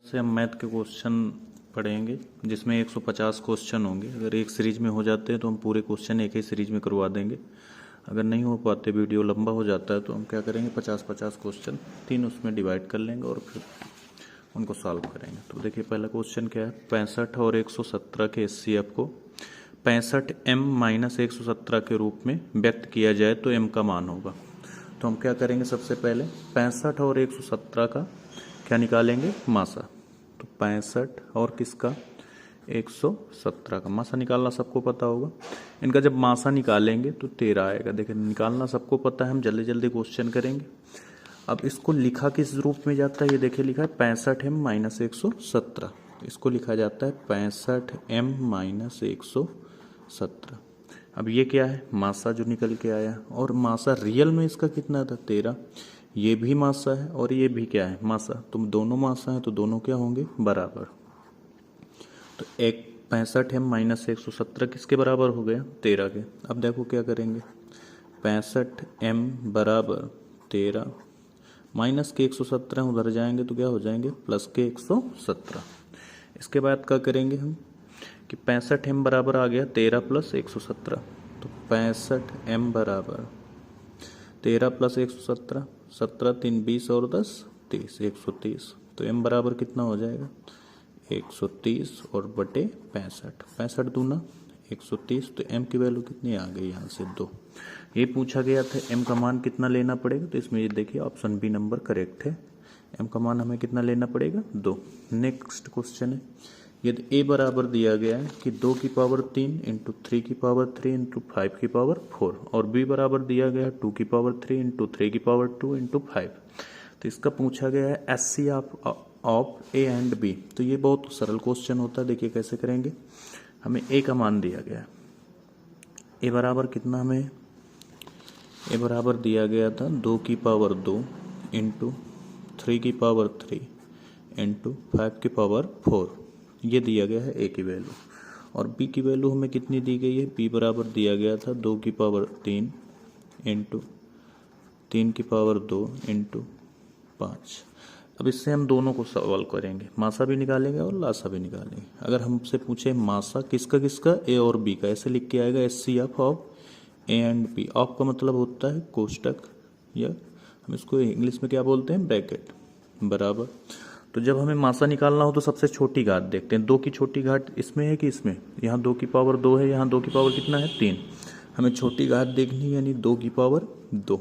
से हम मैथ के क्वेश्चन पढ़ेंगे जिसमें 150 क्वेश्चन होंगे। अगर एक सीरीज में हो जाते हैं तो हम पूरे क्वेश्चन एक ही सीरीज में करवा देंगे। अगर नहीं हो पाते, वीडियो लंबा हो जाता है, तो हम क्या करेंगे 50-50 क्वेश्चन तीन उसमें डिवाइड कर लेंगे और फिर उनको सॉल्व करेंगे। तो देखिए पहला क्वेश्चन क्या है, 65 और 117 के HCF को 65m-117 के रूप में व्यक्त किया जाए तो m का मान होगा। तो हम क्या करेंगे, सबसे पहले 65 और 117 का क्या निकालेंगे, मासा। तो 65 और किसका, 117 का मासा निकालना सबको पता होगा। इनका जब मासा निकालेंगे तो 13 आएगा। देखिए निकालना सबको पता है, हम जल्दी जल्दी क्वेश्चन करेंगे। अब इसको लिखा किस रूप में जाता है, ये देखिए लिखा है 65m-117। इसको लिखा जाता है 65m-117। अब ये क्या है, मासा जो निकल के आया, और मासा रियल में इसका कितना था, 13। ये भी मासा है और ये भी क्या है, मासा। तो दोनों मासा है तो दोनों क्या होंगे, बराबर। तो 65m-117 किसके बराबर हो गया, 13 के। अब देखो क्या करेंगे, 65m बराबर 13, माइनस के 117 उधर जाएंगे तो क्या हो जाएंगे, प्लस के 117। इसके बाद क्या करेंगे हम कि 65m बराबर आ गया 13 + 117। तो 65m बराबर 13 + 117, 17 3 20 और 10 30, 130। तो m बराबर कितना हो जाएगा, 130 और बटे 65, 65 दूना 130। तो m की वैल्यू कितनी आ गई, यहाँ से 2। ये पूछा गया था m का मान कितना लेना पड़ेगा, तो इसमें ये देखिए ऑप्शन बी नंबर करेक्ट है। m का मान हमें कितना लेना पड़ेगा, 2। नेक्स्ट क्वेश्चन है, यदि a बराबर दिया गया है कि 2 की पावर 3 इंटू 3 की पावर 3 इंटू 5 की पावर 4, और b बराबर दिया गया है 2 की पावर 3 इंटू 3 की पावर 2 इंटू 5। तो इसका पूछा गया है SC of a and b। तो ये बहुत सरल क्वेश्चन होता है। देखिए कैसे करेंगे, हमें a का मान दिया गया है, a बराबर कितना, हमें a बराबर दिया गया था 2 की पावर 2 इंटू 3 की पावर 3 इंटू 5 की पावर 4। ये दिया गया है a की वैल्यू। और b की वैल्यू हमें कितनी दी गई है, b बराबर दिया गया था 2 की पावर 3 इंटू 3 की पावर 2 इंटू 5। अब इससे हम दोनों को सवाल करेंगे, मासा भी निकालेंगे और लासा भी निकालेंगे। अगर हमसे पूछे मासा किसका किसका, a और b का, ऐसे लिख के आएगा HCF of a and b। Of का मतलब होता है कोष्टक, या हम इसको इंग्लिश में क्या बोलते हैं, ब्रैकेट, बराबर। तो जब हमें मासा निकालना हो तो सबसे छोटी घात देखते हैं। 2 की छोटी घात इसमें है कि इसमें, यहाँ 2 की पावर 2 है, यहाँ 2 की पावर कितना है, 3। हमें छोटी घात देखनी है, यानी 2 की पावर 2।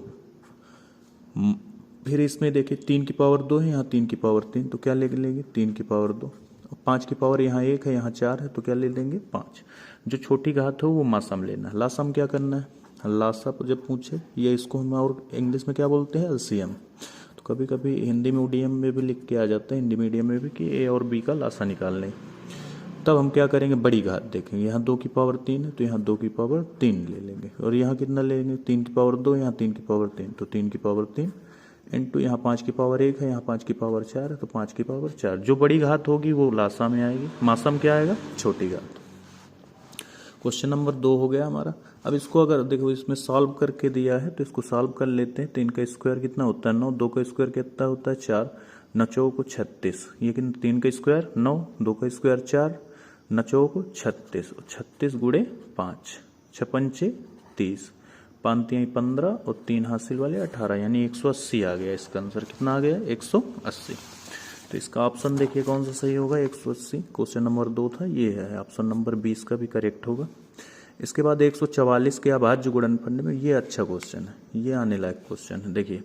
फिर इसमें देखिए 3 की पावर 2 है, यहाँ 3 की पावर 3, तो क्या ले लेंगे, 3 की पावर 2। 5 की पावर यहाँ 1 है, यहाँ 4 है, तो क्या ले लेंगे, 5। जो छोटी घात हो वो मासम लेना है। लासम क्या करना है, लासा जब पूछे, ये इसको हम और इंग्लिश में क्या बोलते हैं, LCM। तो कभी कभी हिंदी मीडियम में भी लिख के आ जाता है, हिंदी मीडियम में भी, कि a और b का लासा निकाल लें। तब हम क्या करेंगे, बड़ी घात देखेंगे। यहाँ 2 की पावर 3 है तो यहाँ 2 की पावर 3 ले लेंगे, और यहाँ कितना ले लेंगे, 3 की पावर 2, यहाँ 3 की पावर 3, तो 3 की पावर 3 इंटू यहाँ 5 की पावर 1 है, यहाँ 5 की पावर 4 है, तो 5 की पावर 4। जो बड़ी घात होगी वो लासा में आएगी, मासा में क्या आएगा, छोटी घात। क्वेश्चन नंबर 2 हो गया हमारा। अब इसको अगर देखो इसमें सॉल्व करके दिया है तो इसको सॉल्व कर लेते हैं। 3 का स्क्वायर कितना होता है, 9। 2 का स्क्वायर कितना होता है, 4। 9 चौको 36, ये 3 का स्क्वायर 9, 2 का स्क्वायर 4, 9 चौको 36, 36 गुणे 5, 6 पंचे 30, 5 15 और 3 हासिल वाले 18, यानी 180 आ गया। इसका आंसर कितना आ गया, 180। तो इसका ऑप्शन देखिए कौन सा सही होगा, 180। क्वेश्चन नंबर 2 था, ये है ऑप्शन नंबर 20 का भी करेक्ट होगा। इसके बाद 144 के अभाज्य गुणनखंड में, ये अच्छा क्वेश्चन है, ये आने लायक क्वेश्चन है। देखिए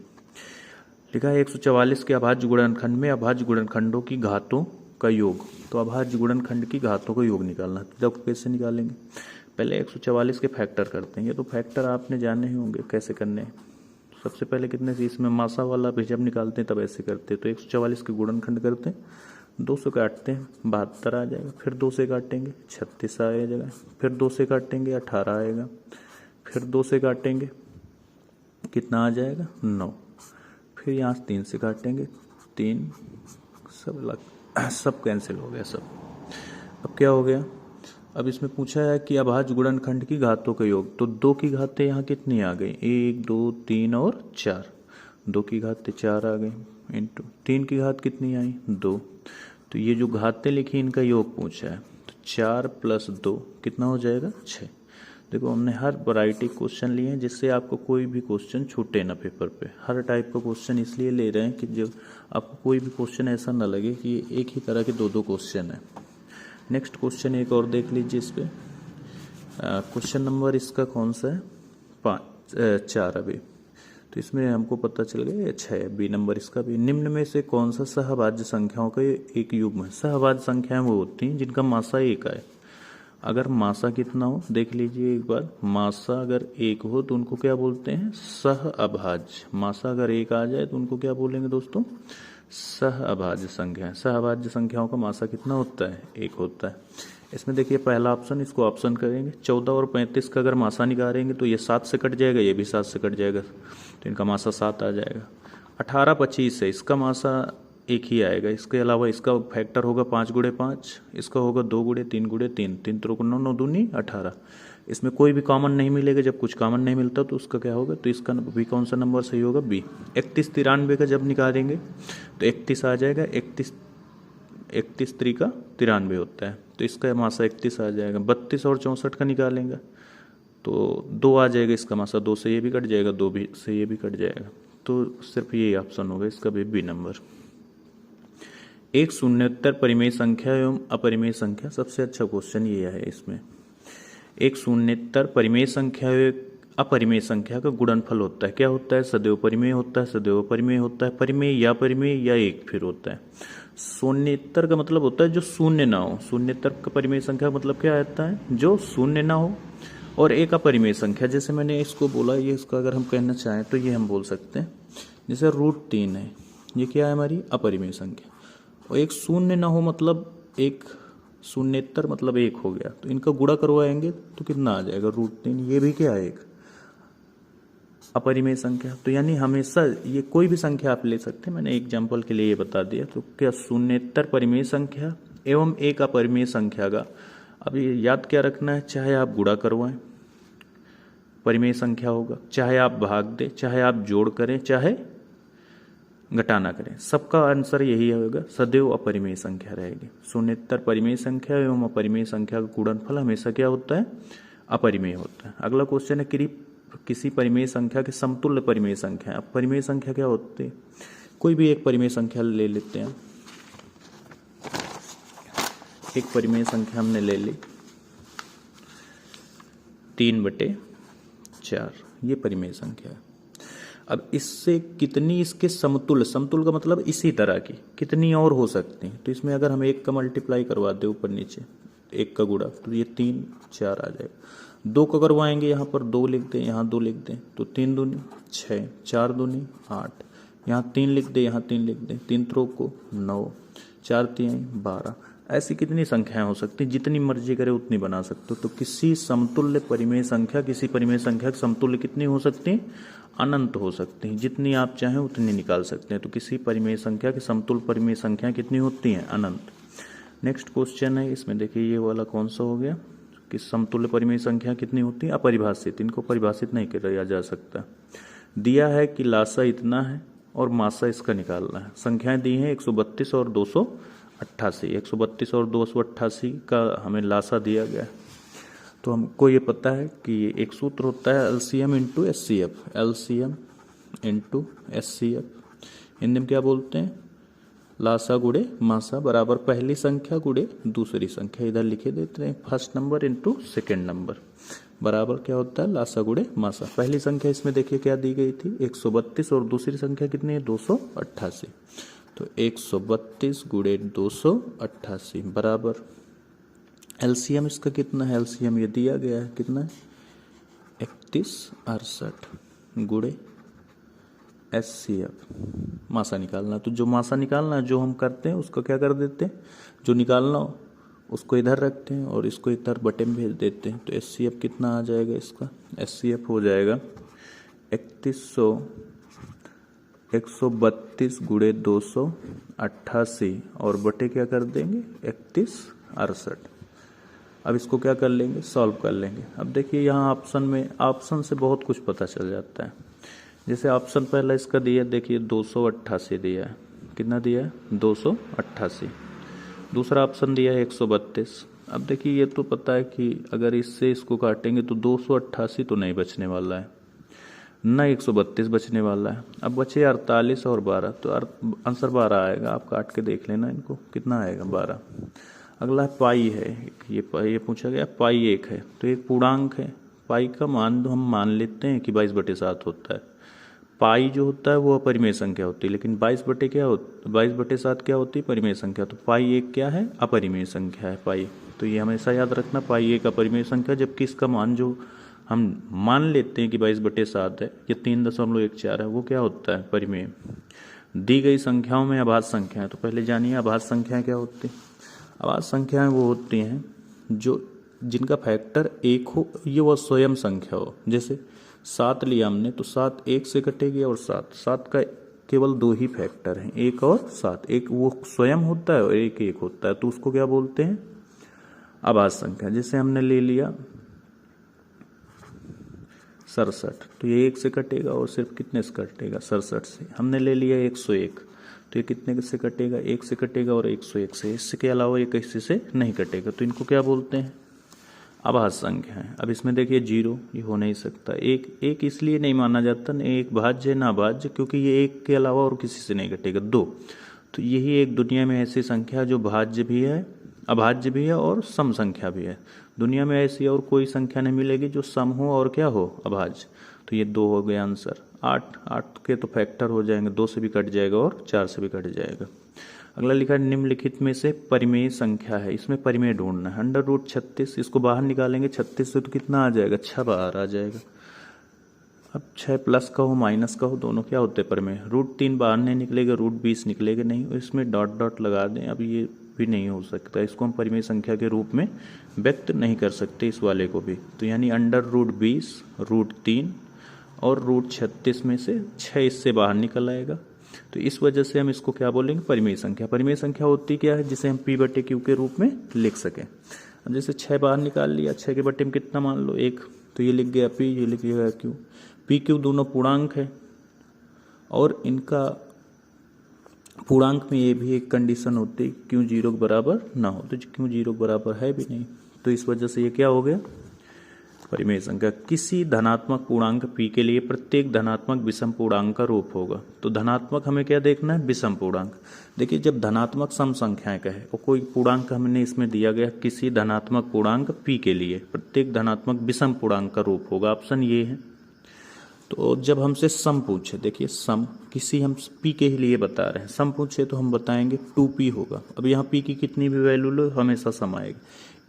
लिखा है 144 के अभाज्य गुणनखंड में अभाज्य गुणनखंडों की घातों का योग। तो अभाज्य गुणनखंड की घातों का योग निकालना है। तो कैसे निकालेंगे, पहले 144 के फैक्टर करते हैं। ये तो फैक्टर आपने जाने ही होंगे कैसे करने हैं। सबसे पहले कितने से, इसमें मासा वाला भी जब निकालते हैं तब ऐसे करते हैं। तो 144 के गुणनखंड करते हैं, 2 से काटते हैं 72 आ जाएगा, फिर 2 से काटेंगे 36 आ जाएगा, फिर 2 से काटेंगे 18 आएगा, फिर 2 से काटेंगे कितना आ जाएगा, 9। फिर यहाँ 3 से काटेंगे 3, सब कैंसिल हो गया सब। अब क्या हो गया, अब इसमें पूछा है कि अभाज्य गुणनखंड की घातों का योग। तो 2 की घातें यहाँ कितनी आ गई, 1 2 3 और 4। 2 की घातें 4 आ गई, इंटू 3 की घात कितनी आई, 2। तो ये जो घातें लिखी इनका योग पूछा है, तो 4 + 2 कितना हो जाएगा 6। देखो हमने हर वैरायटी क्वेश्चन लिए हैं जिससे आपको कोई भी क्वेश्चन छूटे ना पेपर पे। हर टाइप का क्वेश्चन इसलिए ले रहे हैं कि जो आपको कोई भी क्वेश्चन ऐसा ना लगे कि एक ही तरह के दो क्वेश्चन है। नेक्स्ट क्वेश्चन एक और देख लीजिए इस पे। क्वेश्चन नंबर इसका कौन सा है 4 अभी, तो इसमें हमको पता चल गया 6 बी नंबर इसका भी। निम्न में से कौन सा सहभाज्य संख्याओं का एक युग्म है। सहभाज्य संख्याएं वो होती हैं जिनका मासा 1 आए। अगर मासा कितना हो देख लीजिए एक बार, मासा अगर 1 हो तो उनको क्या बोलते हैं सह अभाज्य। मासा अगर 1 आ जाए तो उनको क्या बोलेंगे दोस्तों सह अभाज्य संख्या। सहभाज्य संख्याओं का मासा कितना होता है 1 होता है। इसमें देखिए पहला ऑप्शन, इसको ऑप्शन करेंगे 14 और 35 का अगर मासा निकालेंगे तो ये 7 से कट जाएगा, ये भी 7 से कट जाएगा, तो इनका मासा 7 आ जाएगा। 18 25 है, इसका मासा 1 ही आएगा। इसके अलावा इसका फैक्टर होगा 5 × 5, इसका होगा 2 × 3 × 3, 3 3 9 9 दूनी 18। इसमें कोई भी कॉमन नहीं मिलेगा, जब कुछ कॉमन नहीं मिलता तो उसका क्या होगा, तो इसका भी कौन सा नंबर सही होगा बी। 31 93 का जब निकालेंगे तो 31 आ जाएगा, 31 3 का 93 होता है, तो इसका मासा 31 आ जाएगा। 32 और 64 का निकालेंगे तो 2 आ जाएगा, इसका मासा 2 से ये भी कट जाएगा, 2 भी से ये भी कट जाएगा, तो सिर्फ यही ऑप्शन होगा इसका भी बी नंबर। एक शून्योत्तर परिमेय संख्या एवं अपरिमेय संख्या, सबसे अच्छा क्वेश्चन ये है इसमें। एक शून्योत्तर परिमेय संख्या एवं अपरिमेय संख्या का गुणनफल होता है, क्या होता है सदैव परिमेय होता है, सदैव अपरिमेय होता है, परिमेय या परिमेय या एक फिर होता है। शून्योत्तर का मतलब होता है जो शून्य ना हो। शून्योत्तर का परिमेय संख्या मतलब क्या आता है जो शून्य ना हो। और एक अपरिमेय संख्या, जैसे मैंने इसको बोला, ये इसका अगर हम कहना चाहें तो ये हम बोल सकते हैं जैसे √3 है, ये क्या है हमारी अपरिमेय संख्या। और एक शून्य ना हो मतलब एक शून्योत्तर मतलब 1 हो गया, तो इनका गुणा करवाएंगे तो कितना आ जाएगा √3, ये भी क्या है एक अपरिमेय संख्या। तो यानी हमेशा ये कोई भी संख्या आप ले सकते हैं, मैंने एग्जाम्पल के लिए ये बता दिया। तो क्या शून्योत्तर परिमेय संख्या एवं एक अपरिमेय संख्या का, अब ये याद क्या रखना है, चाहे आप गुणा करवाएं परिमेय संख्या होगा, चाहे आप भाग दें, चाहे आप जोड़ करें, चाहे घटाना करें, सबका आंसर यही होगा सदैव अपरिमेय संख्या रहेगी। शून्योत्तर परिमेय संख्या एवं अपरिमेय संख्या का गुणनफल हमेशा क्या होता है अपरिमेय होता है। अगला क्वेश्चन है किसी परिमेय संख्या के समतुल्य परिमेय संख्या। अब परिमेय संख्या क्या होती है, कोई भी एक परिमेय संख्या ले लेते हैं। एक परिमेय संख्या हमने ले ली 3/4, ये परिमेय संख्या है। अब इससे कितनी इसके समतुल्य, समतुल्य का मतलब इसी तरह की कितनी और हो सकती हैं। तो इसमें अगर हम 1 का मल्टीप्लाई करवा दें ऊपर नीचे, 1 का गुणा, तो ये 3 4 आ जाएगा। 2 का करवाएंगे, यहाँ पर 2 लिख दें, यहाँ 2 लिख दें, तो 3 दूनी 6, 4 दूनी 8, यहाँ 3 लिख दें, यहाँ 3 लिख दें, 3 3 को 9, 4 3 12। ऐसी कितनी संख्याएं हो सकती हैं, जितनी मर्जी करे उतनी बना सकते हो। तो किसी समतुल्य परिमेय संख्या, किसी परिमेय संख्या के समतुल्य कितनी हो सकती है, अनंत हो सकती हैं, जितनी आप चाहें उतनी निकाल सकते हैं। तो किसी परिमेय संख्या की समतुल्य परिमेय संख्या कितनी होती हैं, अनंत। नेक्स्ट क्वेश्चन है इसमें, देखिए ये वाला कौन सा हो गया कि समतुल्य परिमेय संख्या कितनी होती है, अपरिभाषित, इनको परिभाषित नहीं किया जा सकता। दिया है कि लासा इतना है और मासा इसका निकालना है। संख्याएं दी हैं 132 और 288, 132 और 288 का हमें लासा दिया गया है। तो हमको ये पता है कि एक सूत्र होता है LCM × SCF, LCM × SCF, Hindi में क्या बोलते हैं लासा गुड़े मासा बराबर पहली संख्या गुड़े दूसरी संख्या, इधर लिखे देते हैं first number into second number, बराबर क्या होता है लासा गुड़े मासा। पहली संख्या इसमें देखिए क्या दी गई थी 132 और दूसरी संख्या कितनी है 288, तो 132 × 288 बराबर LCM इसका कितना है, LCM ये दिया गया है कितना है 3168 गुड़े SCF, मासा निकालना। तो जो मासा निकालना जो हम करते हैं उसको क्या कर देते हैं, जो निकालना हो उसको इधर रखते हैं और इसको इधर बटे में भेज देते हैं। तो SCF कितना आ जाएगा इसका, SCF हो जाएगा 132 × 288 और बटे क्या कर देंगे 3168। अब इसको क्या कर लेंगे, सॉल्व कर लेंगे। अब देखिए यहाँ ऑप्शन में, ऑप्शन से बहुत कुछ पता चल जाता है। जैसे ऑप्शन पहला इसका दिया, देखिए 288 दिया है, कितना दिया है 288। दूसरा ऑप्शन दिया है 132। अब देखिए ये तो पता है कि अगर इससे इसको काटेंगे तो 288 तो नहीं बचने वाला है, न 132 बचने वाला है। अब बचे 48 और 12, तो आंसर 12 आएगा। आप काट के देख लेना इनको, कितना आएगा 12। अगला है पाई है, ये पूछा गया पाई 1 है, तो एक पूर्णांक है। पाई का मान तो हम मान लेते हैं कि 22/7 होता है। पाई जो होता है वो अपरिमेय संख्या होती है, लेकिन 22/7 क्या होती है? परिमेय संख्या। तो पाई 1 क्या है? अपरिमेय संख्या है पाई। तो ये हमेशा याद रखना, पाई 1 अपरिमेय संख्या, जबकि इसका मान जो हम मान लेते हैं कि 22/7 है, ये 3.14 है, वो क्या होता है? परिमेय। दी गई संख्याओं में अभाज्य संख्या है, तो पहले जानिए अभाज्य संख्याएं क्या होती हैं। अभाज्य संख्याएं वो होती हैं जो जिनका फैक्टर 1 हो, ये वो स्वयं संख्या हो। जैसे 7 लिया हमने, तो 7 1 से कटेगी और 7 का केवल 2 ही फैक्टर हैं, 1 और 7। एक वो स्वयं होता है और एक 1 होता है, तो उसको क्या बोलते हैं? अभाज्य संख्या। जैसे हमने ले लिया 67, तो ये 1 से कटेगा और सिर्फ कितने से कटेगा? 67 से। हमने ले लिया 101, तो ये कितने से कटेगा? 1 से कटेगा और 101 से। इसके अलावा ये किसी से नहीं कटेगा, तो इनको क्या बोलते हैं? अभाज्य संख्या है। अब इसमें देखिए 0, ये हो नहीं सकता। एक इसलिए नहीं माना जाता, न एक भाज्य ना भाज्य, क्योंकि ये 1 के अलावा और किसी से नहीं कटेगा। 2, तो यही एक दुनिया में ऐसी संख्या जो भाज्य भी है, अभाज्य भी है और सम संख्या भी है। दुनिया में ऐसी और कोई संख्या नहीं मिलेगी जो सम हो और क्या हो? अभाज्य। तो ये 2 हो गया आंसर। 8 के तो फैक्टर हो जाएंगे, 2 से भी कट जाएगा और 4 से भी कट जाएगा। अगला लिखा है निम्नलिखित में से परिमेय संख्या है, इसमें परिमेय ढूंढना है। √36, इसको बाहर निकालेंगे 36 से, तो कितना आ जाएगा? 6 बाहर आ जाएगा। अब 6 प्लस का हो माइनस का हो, दोनों क्या होते हैं? परिमेय। √3 बाहर नहीं निकलेगा, √20 निकलेगा नहीं, इसमें डॉट डॉट लगा दें। अब ये भी नहीं हो सकता, इसको हम परिमेय संख्या के रूप में व्यक्त नहीं कर सकते, इस वाले को भी। तो यानी √20, √3 और √36 में से 6 इससे बाहर निकल आएगा। तो इस वजह से हम इसको क्या बोलेंगे? परिमेय संख्या। परिमेय संख्या होती क्या है? जिसे हम P/Q के रूप में लिख सकें। अब जैसे 6 बाहर निकाल लिया, 6 के बटे में कितना मान लो? 1, तो ये लिख गया P, ये लिख गया Q। PQ दोनों पूर्णांक है और इनका पूर्णांक में ये भी एक कंडीशन होती है, Q 0 के बराबर ना हो। तो Q 0 के बराबर है भी नहीं, तो इस वजह से ये क्या हो गया? परिमेय संख्या। किसी धनात्मक पूर्णांक P के लिए प्रत्येक धनात्मक विषम पूर्णांक का रूप होगा। तो धनात्मक हमें क्या देखना है? विषम पूर्णांक। देखिए जब धनात्मक सम संख्याएं का है और कोई पूर्णांक हमने इसमें दिया गया, किसी धनात्मक पूर्णांक P के लिए प्रत्येक धनात्मक विषम पूर्णांक का रूप होगा, ऑप्शन ये है। तो जब हमसे सम पूछे, देखिए सम किसी हम P के लिए बता रहे हैं, सम पूछे तो हम बताएंगे 2P होगा। अब यहाँ P की कितनी भी वैल्यू लो, हमेशा सम आएगा।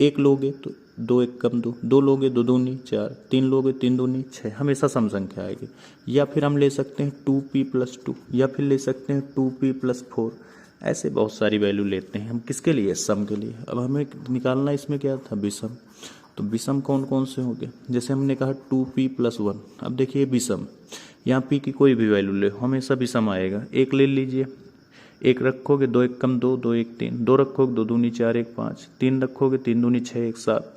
1 लोगे तो 2 1 कम 2, 2 लोगे 2 दूनी 4, 3 लोगे 3 दूनी 6, हमेशा सम संख्या आएगी। या फिर हम ले सकते हैं 2P + 2, या फिर ले सकते हैं 2P + 4। ऐसे बहुत सारी वैल्यू लेते हैं हम, किसके लिए? सम के लिए। अब हमें निकालना इसमें क्या था? विषम। तो विषम कौन कौन से होंगे? जैसे हमने कहा 2P + 1। अब देखिए विषम, यहाँ P की कोई भी वैल्यू ले, हमेशा विषम आएगा। 1 ले लीजिए, 1 रखोगे 2 1 कम 2, 2 1 3, 2 रखोगे 2 दूनी 4 1 5, 3 रखोगे 3 दूनी 6 1 7।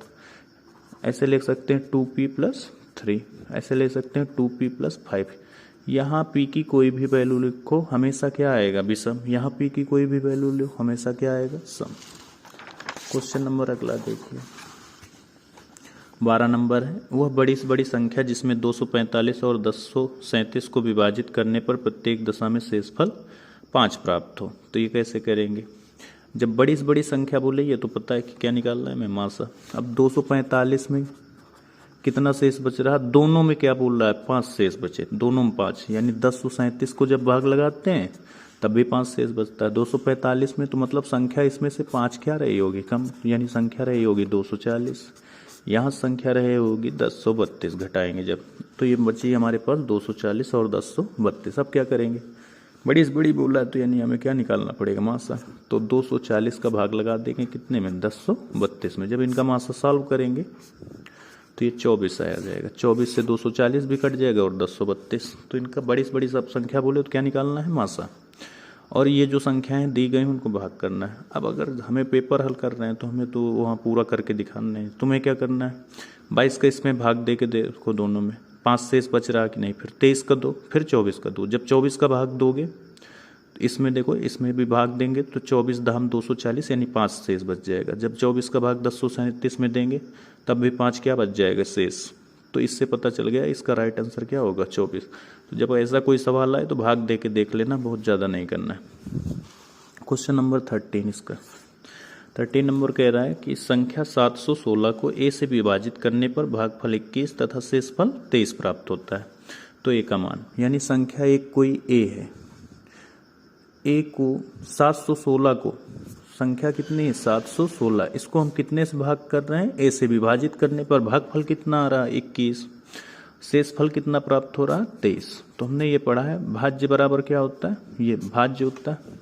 ऐसे ले सकते हैं 2P + 3, ऐसे ले सकते हैं 2P + 5। यहाँ P की कोई भी वैल्यू लिखो, हमेशा क्या आएगा? विषम। यहाँ P की कोई भी वैल्यू लो, हमेशा क्या आएगा? सम। क्वेश्चन नंबर अगला देखिए, 12 नंबर है। वह बड़ी से बड़ी संख्या जिसमें 245 और 1037 को विभाजित करने पर प्रत्येक दशा में शेषफल 5 प्राप्त हो। तो ये कैसे करेंगे? जब बड़ी से बड़ी संख्या बोले, ये तो पता है कि क्या निकालना है, मैं मासा। अब 245 में कितना शेष बच रहा? दोनों में क्या बोल रहा है? 5 शेष बचे, दोनों में 5, यानी 1037 को जब भाग लगाते हैं तब भी 5 शेष बचता है। 245 में तो मतलब संख्या इसमें से 5 क्या रही होगी? कम, यानी संख्या रही होगी 240। यहाँ संख्या रहे होगी 1032, घटाएंगे जब, तो ये बची हमारे पास 240 और 1032। अब क्या करेंगे? बड़ी से बड़ी बोला है तो यानी हमें क्या निकालना पड़ेगा? मासा। तो 240 का भाग लगा देंगे कितने में? 1032 में। जब इनका मासा सॉल्व करेंगे तो ये 24 आ जाएगा। 24 से 240 भी कट जाएगा और 1032। तो इनका बड़ी से बड़ी सब संख्या बोले तो क्या निकालना है? मासा। और ये जो संख्याएं दी गई उनको भाग करना है। अब अगर हमें पेपर हल कर रहे हैं तो हमें तो वहाँ पूरा करके दिखाना है। तुम्हें क्या करना है? 22 का इसमें भाग दे के देखो, दोनों में 5 शेष बच रहा कि नहीं। फिर 23 का दो, फिर 24 का दो। जब 24 का भाग दोगे तो इसमें देखो, इसमें भी भाग देंगे तो 24 दाम 240 यानी 5 शेष बच जाएगा। जब 24 का भाग 1037 में देंगे तब भी 5 क्या बच जाएगा शेष। तो इससे पता चल गया इसका राइट आंसर क्या होगा 24। तो जब ऐसा कोई सवाल आए तो भाग दे के देख लेना, बहुत ज़्यादा नहीं करना है। क्वेश्चन नंबर 13 इसका 13 नंबर कह रहा है कि संख्या 716 को a से विभाजित करने पर भागफल 21 तथा शेषफल 23 प्राप्त होता है। तो a का मान, यानी संख्या एक कोई a है, a को 716 को, संख्या कितनी है 716, इसको हम कितने से भाग कर रहे हैं, a से विभाजित करने पर भागफल कितना आ रहा है 21, शेषफल कितना प्राप्त हो रहा है 23। तो हमने ये पढ़ा है भाज्य बराबर क्या होता है, ये भाज्य होता है।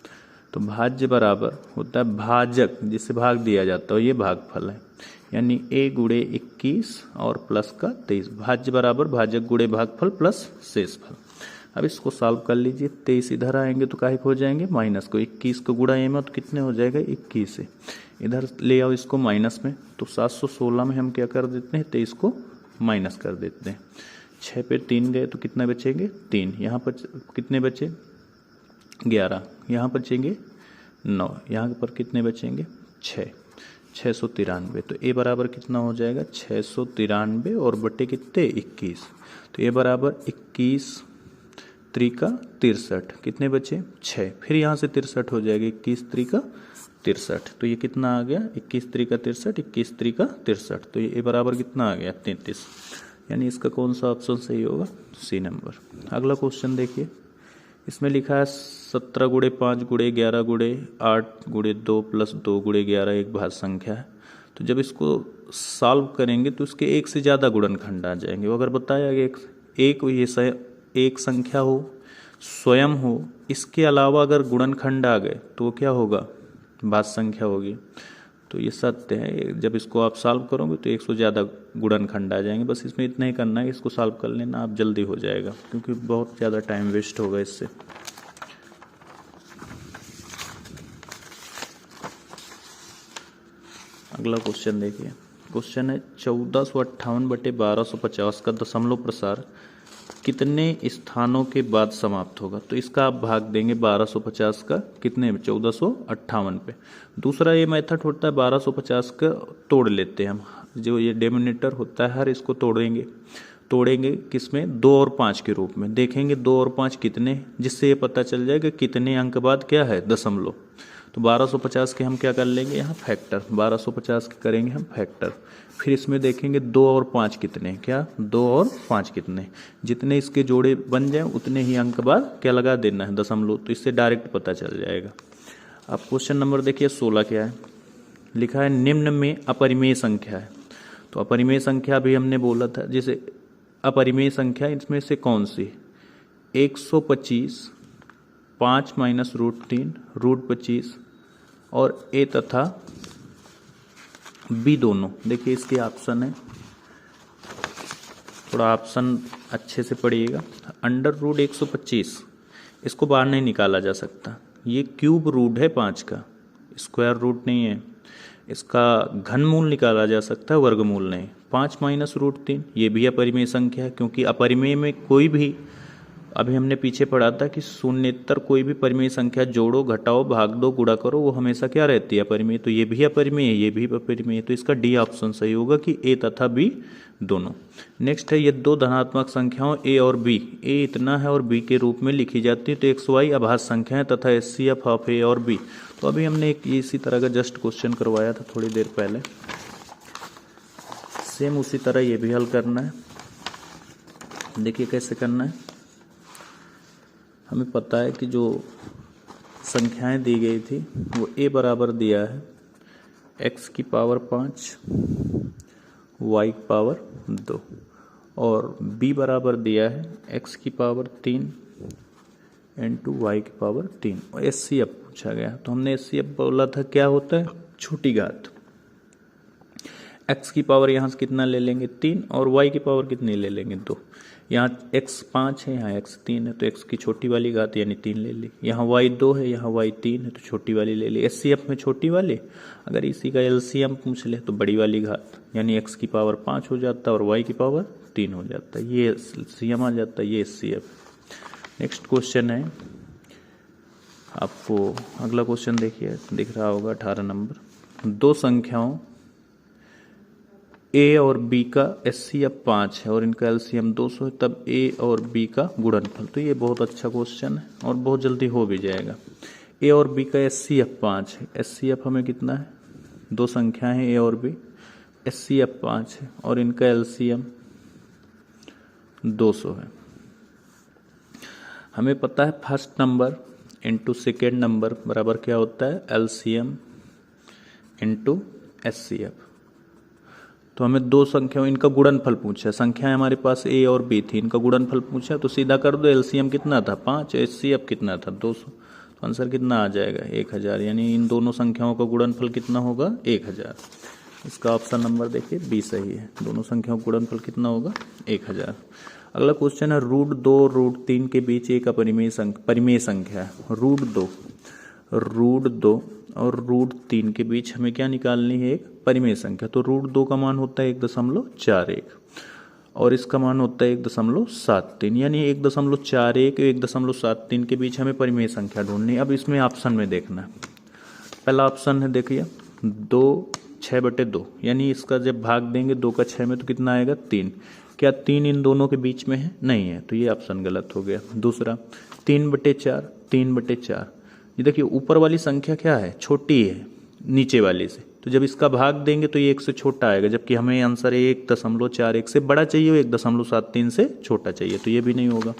तो भाज्य बराबर होता है भाजक, जिससे भाग दिया जाता है, ये भागफल है, यानी a गुणे 21 और प्लस का 23। भाज्य बराबर भाजक गुणे भागफल प्लस शेषफल। अब इसको सॉल्व कर लीजिए। 23 इधर आएंगे तो काहे हो जाएंगे माइनस को, 21 को गुणा में तो कितने हो जाएगा 21 से, इधर ले आओ इसको माइनस में। तो 716 में हम क्या कर देते हैं 23 को माइनस कर देते हैं। 6 पे 3 गए तो कितना बचेंगे 3, यहाँ पर कितने बचे 11, यहाँ पर बचेंगे 9, यहाँ पर कितने बचेंगे 6, 693। तो ए बराबर कितना हो जाएगा 693 और बटे कितने 21। तो ए बराबर 21 त्रिका 63, कितने बचे 6, फिर यहाँ से 63 हो जाएगा 21 त्रिका 63। तो ये कितना आ गया 21 त्रिका 63, 21 त्रिका 63। तो ये बराबर कितना आ गया 33, यानी इसका कौन सा ऑप्शन सही होगा सी नंबर। अगला क्वेश्चन देखिए, इसमें लिखा है 17 गुणे 5 गुणे 11 गुणे 8 गुणे 2 प्लस 2 गुणे 11 एक भाज्य संख्या है। तो जब इसको सॉल्व करेंगे तो इसके एक से ज़्यादा गुणनखंड आ जाएंगे। वो अगर बताया गया एक ये एक संख्या हो, स्वयं हो, इसके अलावा अगर गुणनखंड आ गए तो वो क्या होगा भाज्य संख्या होगी। तो ये सत्य है, जब इसको आप सॉल्व करोगे तो 100 ज़्यादा गुणनखंड आ जाएंगे। बस इसमें इतना ही करना है, इसको सॉल्व कर लेना, आप जल्दी हो जाएगा, क्योंकि बहुत ज़्यादा टाइम वेस्ट होगा इससे। अगला क्वेश्चन देखिए, क्वेश्चन है 1458 बटे 1250 का दशमलव प्रसार कितने स्थानों के बाद समाप्त होगा। तो इसका आप भाग देंगे 1250 का कितने 1458 पे। दूसरा ये मेथड होता है 1250 का तोड़ लेते हैं हम, जो ये डिनोमिनेटर होता है हर इसको तोड़ेंगे किसमें 2 और 5 के रूप में, देखेंगे 2 और 5 कितने, जिससे ये पता चल जाएगा कितने अंक बाद क्या है दशमलव। तो 1250 के हम क्या कर लेंगे यहाँ फैक्टर, 1250 के करेंगे हम फैक्टर। फिर इसमें देखेंगे 2 और 5 कितने, क्या 2 और 5 कितने, जितने इसके जोड़े बन जाए उतने ही अंक बाद क्या लगा देना है दशमलव। तो इससे डायरेक्ट पता चल जाएगा। अब क्वेश्चन नंबर देखिए 16 क्या है, लिखा है निम्न में अपरिमेय संख्या है। तो अपरिमेय संख्या भी हमने बोला था, जैसे अपरिमेय संख्या इसमें से कौन सी 125, 5 माइनस √3 √25 और ए तथा बी दोनों। देखिए इसके ऑप्शन है, थोड़ा ऑप्शन अच्छे से पढ़िएगा। अंडर रूट 125 इसको बाहर नहीं निकाला जा सकता, ये क्यूब रूट है 5 का, स्क्वायर रूट नहीं है। इसका घनमूल निकाला जा सकता है, वर्गमूल नहीं। 5 माइनस √3 ये भी अपरिमेय संख्या है, क्योंकि अपरिमेय में कोई भी, अभी हमने पीछे पढ़ा था कि शून्येतर कोई भी परिमेय संख्या जोड़ो घटाओ भाग दो गुणा करो वो हमेशा क्या रहती है अपरिमेय। तो ये भी अपरिमेय है, ये भी अपरिमेय। तो इसका डी ऑप्शन सही होगा कि ए तथा बी दोनों। नेक्स्ट है ये दो धनात्मक संख्याओं ए और बी, ए इतना है और बी के रूप में लिखी जाती है। तो एक्स वाई अभाज्य संख्याएं तथा HCF ऑफ ए और बी। तो अभी हमने एक इसी तरह का जस्ट क्वेश्चन करवाया था थोड़ी देर पहले, सेम उसी तरह ये भी हल करना है। देखिए कैसे करना है। हमें पता है कि जो संख्याएं दी गई थी वो a बराबर दिया है x की पावर 5 y की पावर 2 और b बराबर दिया है x की पावर 3 इंटू y की पावर 3 और HCF पूछा गया। तो हमने HCF बोला था क्या होता है छोटी घात। x की पावर यहाँ से कितना ले लेंगे 3 और y की पावर कितनी ले लेंगे 2। यहाँ x 5 है, यहाँ x 3 है, तो x की छोटी वाली घात यानी 3 ले ली। यहाँ y 2 है, यहाँ y 3 है, तो छोटी वाली ले ली। HCF में छोटी वाली, अगर इसी का LCM पूछ ले तो बड़ी वाली घात, यानी x की पावर 5 हो जाता है और y की पावर 3 हो जाता है। ये LCM आ जाता है, ये HCF। नेक्स्ट क्वेश्चन है, आपको अगला क्वेश्चन देखिए, दिख रहा होगा 18 नंबर। दो संख्याओं ए और बी का एचसीएफ 5 है और इनका एलसीएम 200 है, तब ए और बी का गुणनफल। तो ये बहुत अच्छा क्वेश्चन है और बहुत जल्दी हो भी जाएगा। ए और बी का एचसीएफ 5 है, एचसीएफ हमें कितना है, दो संख्या है ए और बी, एचसीएफ 5 है और इनका एलसीएम 200 है। हमें पता है first number into second number बराबर क्या होता है, एलसीएम इंटू एचसीएफ। तो हमें दो संख्याओं इनका गुणनफल पूछा, संख्याएं हमारे पास ए और बी थी, इनका गुणनफल पूछा तो सीधा कर दो। एलसीएम कितना था 5, एचसीएफ कितना था 200, तो आंसर कितना आ जाएगा 1000। यानी इन दोनों संख्याओं का गुणनफल कितना होगा 1000। इसका ऑप्शन नंबर देखिए बी सही है, दोनों संख्याओं का गुणनफल कितना होगा 1000। अगला क्वेश्चन है √2 √3 के बीच एक अपरिमेय संख्या है। √2 और √3 के बीच हमें क्या निकालनी है, एक परिमेय संख्या। तो √2 का मान होता है 1.41 और इसका मान होता है 1.73, यानी 1.41 1.73 के बीच हमें परिमेय संख्या ढूंढनी है। अब इसमें ऑप्शन में देखना है, पहला ऑप्शन है देखिए 2 6/2, यानी इसका जब भाग देंगे 2 का 6 में तो कितना आएगा 3। क्या 3 इन दोनों के बीच में है, नहीं है, तो ये ऑप्शन गलत हो गया। दूसरा 3/4 3/4, ये देखिए ऊपर वाली संख्या क्या है, छोटी है नीचे वाली से, तो जब इसका भाग देंगे तो ये 1 से छोटा आएगा, जबकि हमें आंसर 1.41 से बड़ा चाहिए, 1.73 से छोटा चाहिए, तो ये भी नहीं होगा।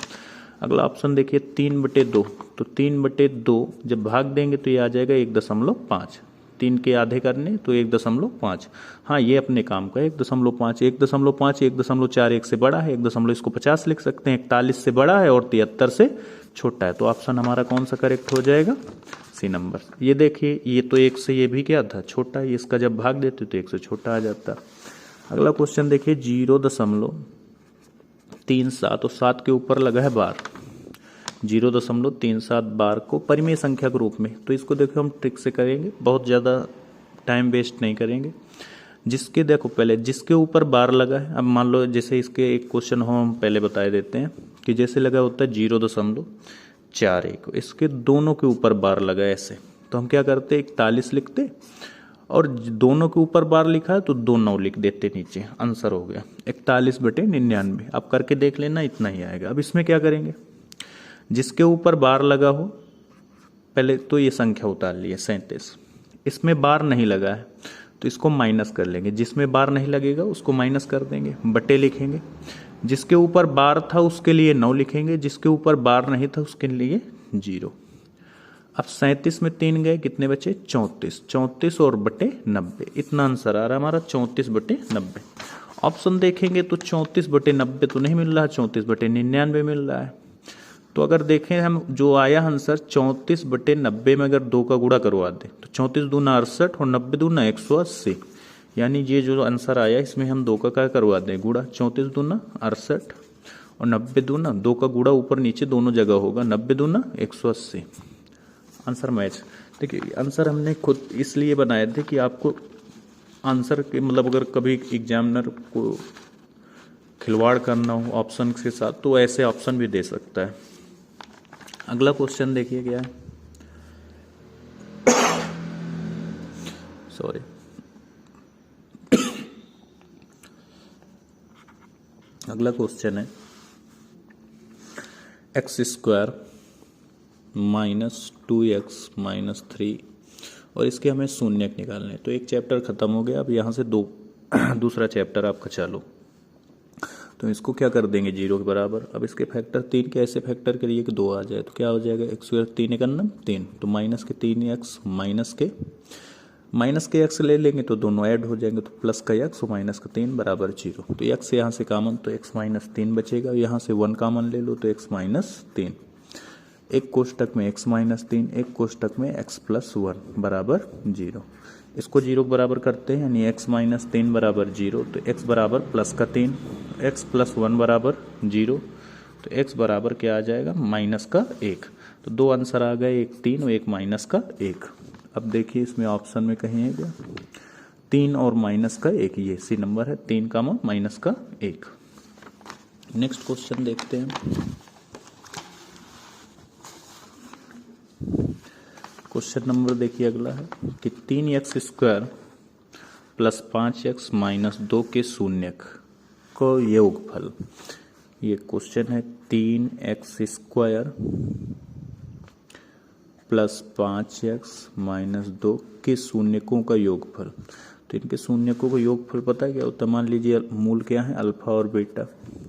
अगला ऑप्शन देखिए 3/2, तो 3/2 जब भाग देंगे तो ये आ जाएगा 1.5, 3 के आधे करने तो 1.5। हाँ ये अपने काम का 1.5 1.41 से बड़ा है, 1 इसको 50 लिख सकते हैं, 41 से बड़ा है और 73 से छोटा है। तो ऑप्शन हमारा कौन सा करेक्ट हो जाएगा, सी नंबर। ये देखिए ये तो 1 से ये भी क्या था, छोटा है, इसका जब भाग देते तो 1 से छोटा आ जाता। अगला क्वेश्चन देखिए 0.37 और 7 के ऊपर लगा है बार, 0.37 बार को परिमेय संख्या के रूप में। तो इसको देखो हम ट्रिक से करेंगे, बहुत ज़्यादा टाइम वेस्ट नहीं करेंगे। जिसके देखो पहले जिसके ऊपर बार लगा है, अब मान लो जैसे इसके एक क्वेश्चन हम पहले बता देते हैं कि जैसे लगा होता है 0.41, इसके दोनों के ऊपर बार लगा है ऐसे, तो हम क्या करते 41 लिखते और दोनों के ऊपर बार लिखा है तो 2 9 लिख देते नीचे, आंसर हो गया 41/99। आप करके देख लेना, इतना ही आएगा। अब इसमें क्या करेंगे, जिसके ऊपर बार लगा हो पहले तो ये संख्या उतार ली है 37, इसमें बार नहीं लगा है तो इसको माइनस कर लेंगे, जिसमें बार नहीं लगेगा उसको माइनस कर देंगे, बटे लिखेंगे। जिसके ऊपर बार था उसके लिए 9 लिखेंगे, जिसके ऊपर बार नहीं था उसके लिए 0। अब 37 में 3 गए, कितने बचे 34 और बटे 90, इतना आंसर आ रहा है हमारा 34/90। ऑप्शन देखेंगे तो 34/90 तो नहीं मिल रहा, 34/99 मिल रहा है। तो अगर देखें हम जो आया आंसर 34/90 में अगर 2 का गुणा करवा दें तो 34 दूना 68 और 90 दूना 180, यानी ये जो आंसर आया इसमें हम 2 का क्या करवा दें गुणा, 34 दूना 68 और 90 दूना 2 का गुणा ऊपर नीचे दोनों जगह होगा, 90 दूना 180, आंसर मैच। देखिए आंसर हमने खुद इसलिए बनाए थे कि आपको आंसर के मतलब अगर कभी एग्जामिनर को खिलवाड़ करना हो ऑप्शन के साथ तो ऐसे ऑप्शन भी दे सकता है। अगला क्वेश्चन देखिए क्या है, सॉरी अगला क्वेश्चन है x² - 2x - 3 और इसके हमें शून्यक निकालने। तो एक चैप्टर खत्म हो गया, अब यहाँ से दूसरा चैप्टर आपका चालू। तो इसको क्या कर देंगे 0 के बराबर। अब इसके फैक्टर 3 के ऐसे फैक्टर करिए कि 2 आ जाए, तो क्या हो जाएगा x² 3 3, तो माइनस के 3x माइनस के x ले लेंगे तो दोनों ऐड हो जाएंगे, तो प्लस का x और माइनस का 3 बराबर 0। तो x यहाँ से कॉमन तो x - 3 बचेगा, यहाँ से 1 कॉमन ले लो तो x - 3, एक कोष्टक में x - 3, एक कोष्टक में x + 1 बराबर 0। इसको 0 के बराबर करते हैं, यानी x - 3 बराबर 0, तो x बराबर प्लस का 3, x + 1 बराबर 0, तो x बराबर क्या आ जाएगा माइनस का 1। तो 2 आंसर आ गए, एक 3 और एक माइनस का 1। अब देखिए इसमें ऑप्शन में कहीं है क्या 3 और माइनस का 1, ये सी नंबर है 3 का माइनस का 1। नेक्स्ट क्वेश्चन देखते हैं। क्वेश्चन नंबर देखिए अगला है कि 3x² प्लस 5x माइनस 2 के शून्यक को योगफल। ये क्वेश्चन है 3x² प्लस 5x माइनस 2 के शून्यकों का योगफल। तो इनके शून्यकों का योगफल पता है क्या होता है? मान लीजिए मूल क्या है, अल्फा और बीटा।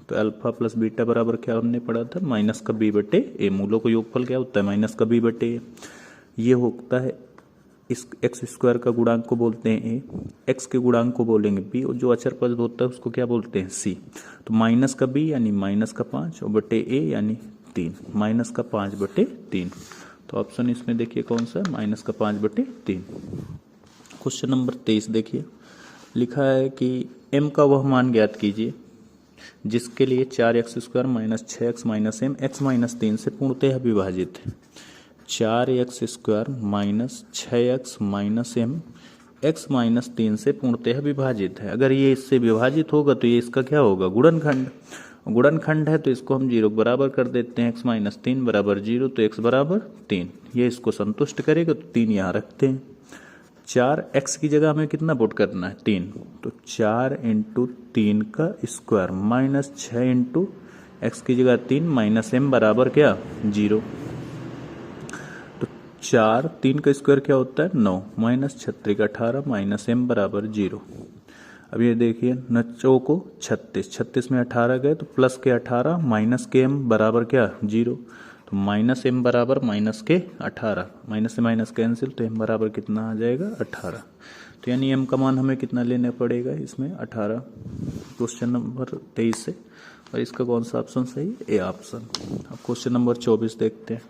तो अल्फा प्लस बीटा बराबर क्या हमने पढ़ा था, माइनस का बी बटे ए। मूलों का योगफल क्या होता है, माइनस का बी बटे ए। ये होता है इस x² का गुणांक को बोलते हैं ए, x के गुणांक को बोलेंगे बी, और जो अचर पद होता है उसको क्या बोलते हैं सी। तो माइनस का बी यानी माइनस का 5 और बटे ए यानी 3, माइनस का 5 बटे 3। तो ऑप्शन इसमें देखिए कौन सा है, माइनस का 5 बटे 3। क्वेश्चन नंबर 23 देखिए, लिखा है कि m का वह मान ज्ञात कीजिए जिसके लिए 4x² minus 6x minus m x minus 3 से पूर्णतः विभाजित है। 4x² minus 6x minus m x minus 3 से पूर्णतः विभाजित है। अगर ये इससे विभाजित होगा तो ये इसका क्या होगा, गुणनखंड। गुणनखंड है तो इसको हम 0 के बराबर कर देते हैं। x माइनस 3 बराबर 0, तो x बराबर 3। ये इसको संतुष्ट करेगा तो 3 यहाँ रखते हैं। 4x की जगह हमें कितना पुट करना है, 3। तो 4 इंटू 3 का स्क्वायर माइनस 6 इंटू एक्स की जगह 3 माइनस m बराबर क्या, 0। तो 4 3 का स्क्वायर क्या होता है, 9 माइनस 36 का 18 माइनस m बराबर 0। अब ये देखिए नचो को 36 में 18 गए तो प्लस के 18 माइनस के m बराबर क्या, 0। तो माइनस m बराबर माइनस के 18, माइनस से माइनस कैंसिल, तो m बराबर कितना आ जाएगा, 18। तो यानी m का मान हमें कितना लेना पड़ेगा इसमें, 18। क्वेश्चन नंबर 23 से, और इसका कौन सा ऑप्शन सही, ए ऑप्शन। अब क्वेश्चन नंबर 24 देखते हैं।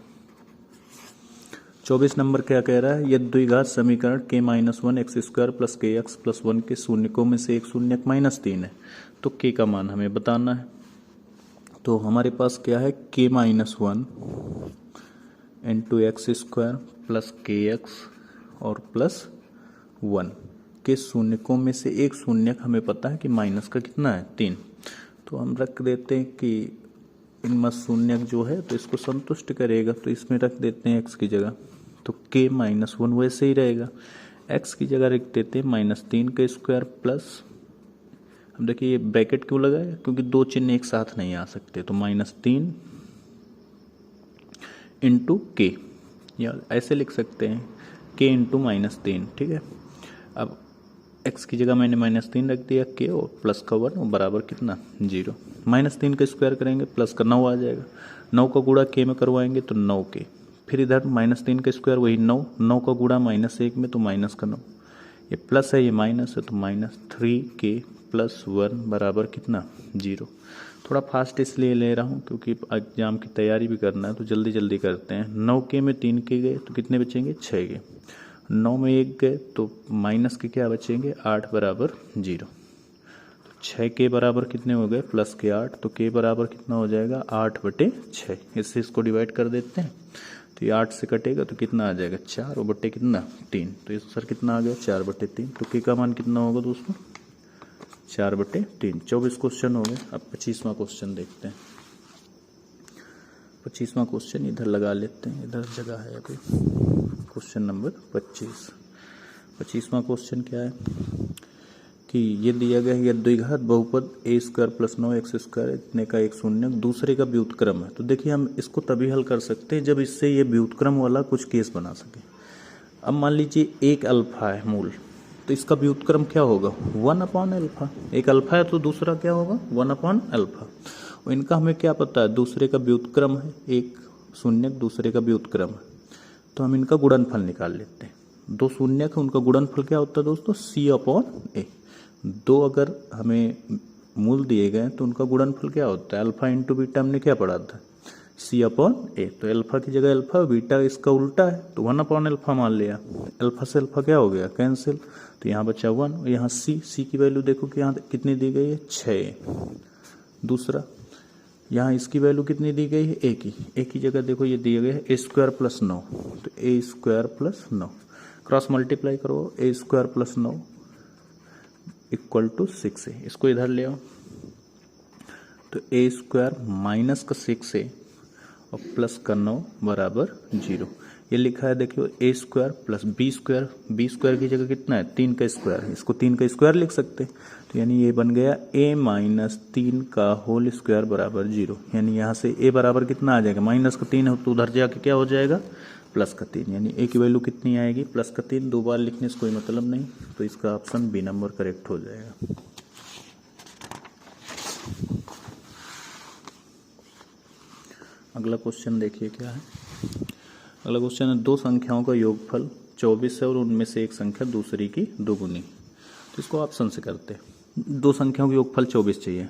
24 नंबर क्या कह रहा है, यदि द्विघात समीकरण k माइनस 1 x² प्लस के एक्स प्लस 1 के शून्यकों में से एक शून्यक माइनस 3 है, तो k का मान हमें बताना है। तो हमारे पास क्या है, k minus 1 into x² plus के एक्स और प्लस 1 के शून्यकों में से एक शून्यक हमें पता है कि माइनस का कितना है, 3। तो हम रख देते हैं कि इनमें शून्यक जो है तो इसको संतुष्ट करेगा, तो इसमें रख देते हैं x की जगह। तो k माइनस 1 वैसे ही रहेगा, x की जगह रख देते हैं माइनस 3 का स्क्वायर प्लस, अब देखिए ये ब्रैकेट क्यों लगाया, क्योंकि दो चिन्ह एक साथ नहीं आ सकते। तो माइनस 3 इंटू के, या ऐसे लिख सकते हैं k इंटू माइनस 3, ठीक है। अब x की जगह मैंने माइनस 3 रख दिया, k और प्लस का 1 और बराबर कितना, 0। माइनस 3 का स्क्वायर करेंगे प्लस का 9 आ जाएगा, 9 का गुणा k में करवाएंगे तो 9k, फिर इधर माइनस 3 का स्क्वायर वही 9, 9 का गुणा माइनस 1 में तो माइनस का 9, ये प्लस है ये माइनस है, तो माइनस 3k प्लस 1 बराबर कितना, 0। थोड़ा फास्ट इसलिए ले रहा हूँ क्योंकि एग्जाम की तैयारी भी करना है, तो जल्दी जल्दी करते हैं। 9k में 3k गए तो कितने बचेंगे, 6k। 9 में 1 गए तो माइनस के क्या बचेंगे, 8 बराबर 0। तो 6k बराबर कितने हो गए, प्लस के 8, तो k बराबर कितना हो जाएगा, 8 बटे 6। इससे इसको डिवाइड कर देते हैं, तो ये 8 से कटेगा तो कितना आ जाएगा, 4 और बटे कितना, 3। तो इस सर कितना आ गया, 4 बटे 3। तो k का मान कितना होगा दोस्तों, 4 बटे 3। 24 क्वेश्चन हो गए। अब 25वां क्वेश्चन देखते हैं। 25वां क्वेश्चन इधर लगा लेते हैं, इधर जगह है अभी। क्वेश्चन नंबर 25वां क्वेश्चन क्या है कि ये दिया गया है, यह द्विघात बहुपद a² प्लस 9x² इतने का एक शून्यक दूसरे का व्युत्क्रम है। तो देखिए हम इसको तभी हल कर सकते हैं जब इससे ये व्युत्क्रम वाला कुछ केस बना सके। अब मान लीजिए एक अल्फा है मूल, तो इसका व्युत्क्रम क्या होगा, 1/अल्फा। एक अल्फा है तो दूसरा क्या होगा, 1/अल्फा। और इनका हमें क्या पता है, दूसरे का व्युत्क्रम है, एक शून्यक दूसरे का व्युत्क्रम है, तो हम इनका गुणनफल निकाल लेते हैं। दो शून्यक है, उनका गुणनफल क्या होता है दोस्तों, c/a। दो अगर हमें मूल दिए गए तो उनका गुणनफल क्या होता है, अल्फा इंटू बीटा हमने क्या पढ़ा था, c/a। तो अल्फा की जगह अल्फा, बीटा इसका उल्टा है तो 1/अल्फा मान लिया। अल्फा से अल्फा क्या हो गया, कैंसिल, तो यहाँ बचा 1 और यहाँ c की वैल्यू देखो कि यहाँ कितनी दी गई है, 6। दूसरा यहाँ इसकी वैल्यू कितनी दी गई है, a की जगह देखो ये दिया गया है a² प्लस 9, तो a² प्लस 9 क्रॉस मल्टीप्लाई करो, a² plus 9 equal to 6a। इसको इधर ले आओ तो a² माइनस का 6a और प्लस का 9 बराबर 0। ये लिखा है देखियो A square plus B square, B square की जगह कितना है 3 का स्क्वायर, इसको 3 का स्क्वायर लिख सकते हैं। तो यानी ये बन गया a माइनस 3 का होल स्क्वायर बराबर 0। यानी यहाँ से a बराबर कितना आ जाएगा, माइनस का 3 है तो उधर जाके क्या हो जाएगा प्लस का 3, यानी a की वैल्यू कितनी आएगी प्लस का 3। 2 बार लिखने से कोई मतलब नहीं, तो इसका ऑप्शन बी नंबर करेक्ट हो जाएगा। अगला क्वेश्चन देखिए क्या है। अगला क्वेश्चन है दो संख्याओं का योगफल 24 है और उनमें से एक संख्या दूसरी की दोगुनी। तो इसको ऑप्शन से करते हैं। दो संख्याओं का योगफल 24 चाहिए,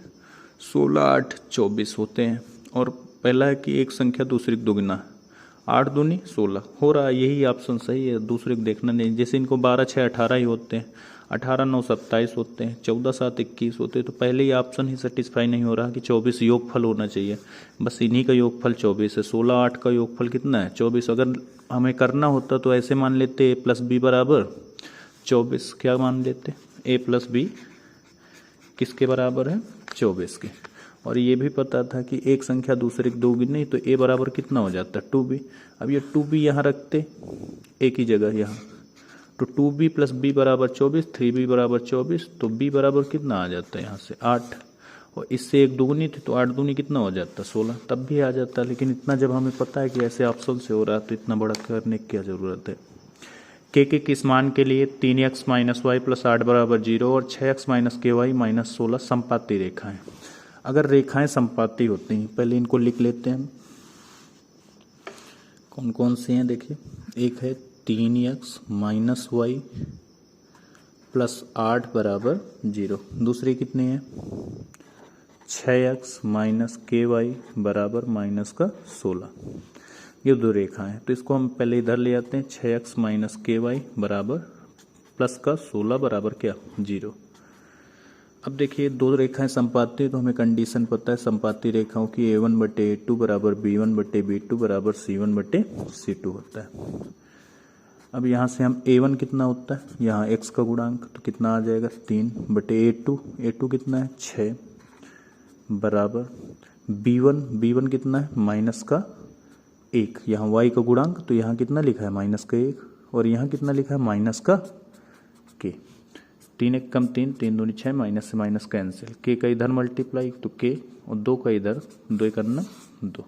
16, 8, 24 होते हैं और पहला है कि एक संख्या दूसरी की दोगुना, 8 दूनी 16 हो रहा है, यही ऑप्शन सही है, दूसरे को देखना नहीं। जैसे इनको 12, 6, 18 ही होते हैं, 18, 9, 27 होते हैं, 14, 7, 21 होते हैं, तो पहले ही ऑप्शन ही सेटिस्फाई नहीं हो रहा कि 24 योगफल होना चाहिए। बस इन्हीं का योगफल 24 है। 16, 8 का योगफल कितना है 24। अगर हमें करना होता तो ऐसे मान लेते a प्लस बी बराबर 24, क्या मान लेते a प्लस बी किसके बराबर है 24 के। और ये भी पता था कि एक संख्या दूसरे की दोगुनी नहीं, तो a बराबर कितना हो जाता है 2b। अब ये 2b यहाँ रखते a की जगह यहाँ, तो 2b प्लस b बराबर 24, 3b बराबर 24, तो b बराबर कितना आ जाता है यहाँ से 8, और इससे एक दोगुनी थी तो 8 दूनी कितना हो जाता 16, तब भी आ जाता। लेकिन इतना जब हमें पता है कि ऐसे ऑप्शन से हो रहा है तो इतना बड़ा करने की क्या ज़रूरत है। के किस मान के लिए 3x माइनस वाई प्लस 8 बराबर 0 और 6x माइनस के वाई माइनस 16 संपाती रेखाएं। अगर रेखाएं संपाती होती हैं, पहले इनको लिख लेते हैं। कौन कौन सी हैं देखिए, एक है 3x माइनस वाई प्लस 8 बराबर 0, दूसरी कितनी है 6x माइनस के वाई बराबर माइनस का 16। ये दो रेखा है, तो इसको हम पहले इधर ले आते हैं। 6x माइनस के वाई बराबर प्लस का 16 बराबर क्या 0। अब देखिए दो रेखाएं संपाती, तो हमें कंडीशन पता है संपाती रेखाओं की a1 बटे a2 बराबर b1 बटे b2 बराबर c1 बटे c2 होता है। अब यहाँ से हम a1 कितना होता है, यहाँ x का गुणांक, तो कितना आ जाएगा 3 बटे a2 कितना है 6 बराबर b1 कितना है माइनस का 1, यहाँ y का गुणांक, तो यहाँ कितना लिखा है माइनस का 1, और यहाँ कितना लिखा है माइनस का k। 3 1 कम 3, 3 दूनी 6, माइनस से माइनस कैंसिल, k का इधर मल्टीप्लाई तो k, और 2 का इधर, 2 1 2,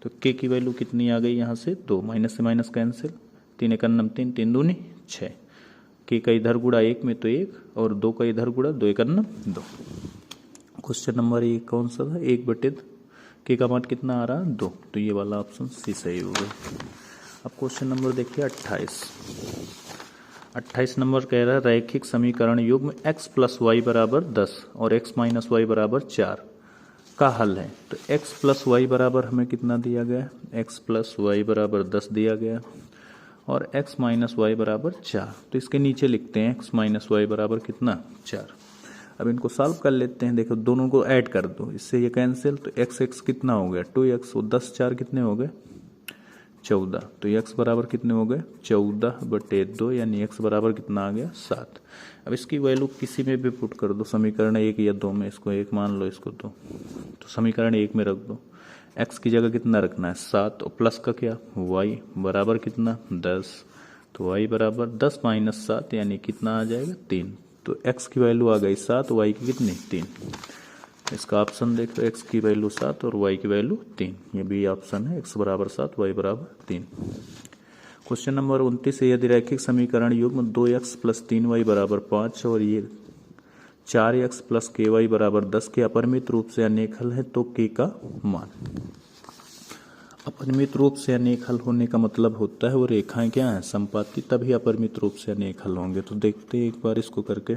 तो k की वैल्यू कितनी आ गई यहाँ से 2, माइनस से माइनस कैंसिल, 3 1 3, 3 दूनी 6, k का इधर गुड़ा 1 में तो 1, और 2 का इधर गुड़ा 2 1 2। क्वेश्चन नंबर 1 कौन सा था 1 बटे के का मान कितना आ रहा है 2, तो ये वाला ऑप्शन सी सही होगा। अब क्वेश्चन नंबर देखिए 28 नंबर कह रहा है रैखिक समीकरण युग्म x प्लस वाई बराबर 10 और x माइनस वाई बराबर 4 का हल है। तो x प्लस वाई बराबर हमें कितना दिया गया, x प्लस वाई बराबर 10 दिया गया और x माइनस वाई बराबर 4। तो इसके नीचे लिखते हैं x माइनस वाई बराबर कितना 4। अब इनको सॉल्व कर लेते हैं। देखो दोनों को ऐड कर दो, इससे ये कैंसिल, तो x कितना हो गया 2x, और 10 4 कितने हो गए 14, तो x बराबर कितने हो गए 14 बटे 2, यानी x बराबर कितना आ गया 7। अब इसकी वैल्यू किसी में भी पुट कर दो, समीकरण 1 या 2 में, इसको 1 मान लो, इसको 2, तो समीकरण 1 में रख दो। x की जगह कितना रखना है 7, और प्लस का क्या y बराबर कितना 10, तो y बराबर 10 माइनस 7 यानी कितना आ जाएगा 3। तो x की वैल्यू आ गई 7, y की कितनी 3। इसका ऑप्शन देख लो, x की वैल्यू 7 और y की वैल्यू 3, ये भी ऑप्शन है, x बराबर 7 y बराबर 3। क्वेश्चन नंबर 29 है यदि रैखिक समीकरण युग्म 2x प्लस 3y बराबर 5 और ये 4x प्लस ky बराबर 10 के अपरिमित रूप से अनेक हल है तो k का मान। अपरिमित रूप से अनेक हल होने का मतलब होता है वो रेखाएं क्या हैं संपाती, तभी अपरिमित रूप से अनेक हल होंगे। तो देखते हैं एक बार इसको करके।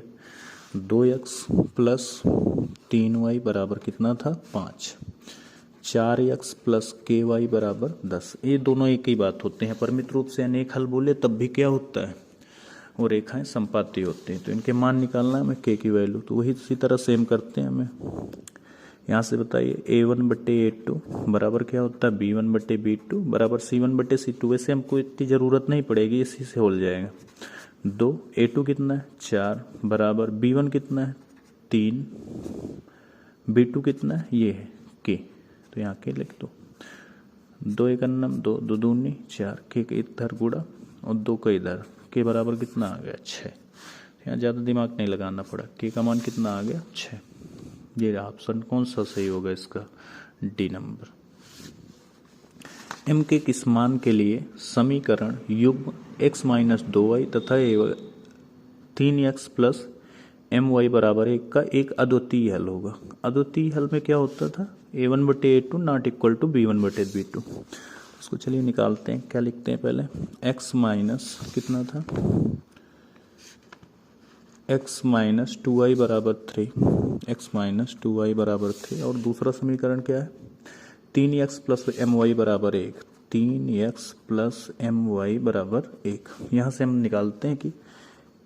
2x प्लस 3y बराबर कितना था 5, 4x प्लस ky बराबर 10, ये दोनों एक ही बात होते हैं। अपरिमित रूप से अनेक हल बोले तब भी क्या होता है वो रेखाएं संपाती होती हैं। तो इनके मान निकालना है हमें k की वैल्यू, तो वही इसी तरह सेम करते हैं। हमें यहाँ से बताइए a1 बटे a2 बराबर क्या होता है b1 बटे b2 बराबर c1 बटे c2। वैसे हमको इतनी ज़रूरत नहीं पड़ेगी, इसी से हो जाएगा। 2 a2 कितना है 4 बराबर b1 कितना है 3, b2 कितना है ये है k, तो यहाँ के लिख दो 2 एक अन्नम 2, 2 दूनी 4, के इधर गुड़ा और 2 का इधर, के बराबर कितना आ गया 6। यहाँ ज़्यादा दिमाग नहीं लगाना पड़ा, के का मान कितना आ गया 6। ये ऑप्शन कौन सा सही होगा इसका, डी नंबर। m के किस मान के लिए समीकरण युग्म x माइनस 2y तथा 3x प्लस my बराबर 1 का एक अद्वितीय हल होगा। अद्वितीय हल में क्या होता था, a1/a2 not equal to b1/b2। उसको चलिए निकालते हैं। क्या लिखते हैं पहले, x माइनस कितना था, x माइनस 2y बराबर 3, x माइनस 2y बराबर 3। और दूसरा समीकरण क्या है, 3x प्लस my बराबर 1, 3x प्लस my बराबर 1। यहाँ से हम निकालते हैं कि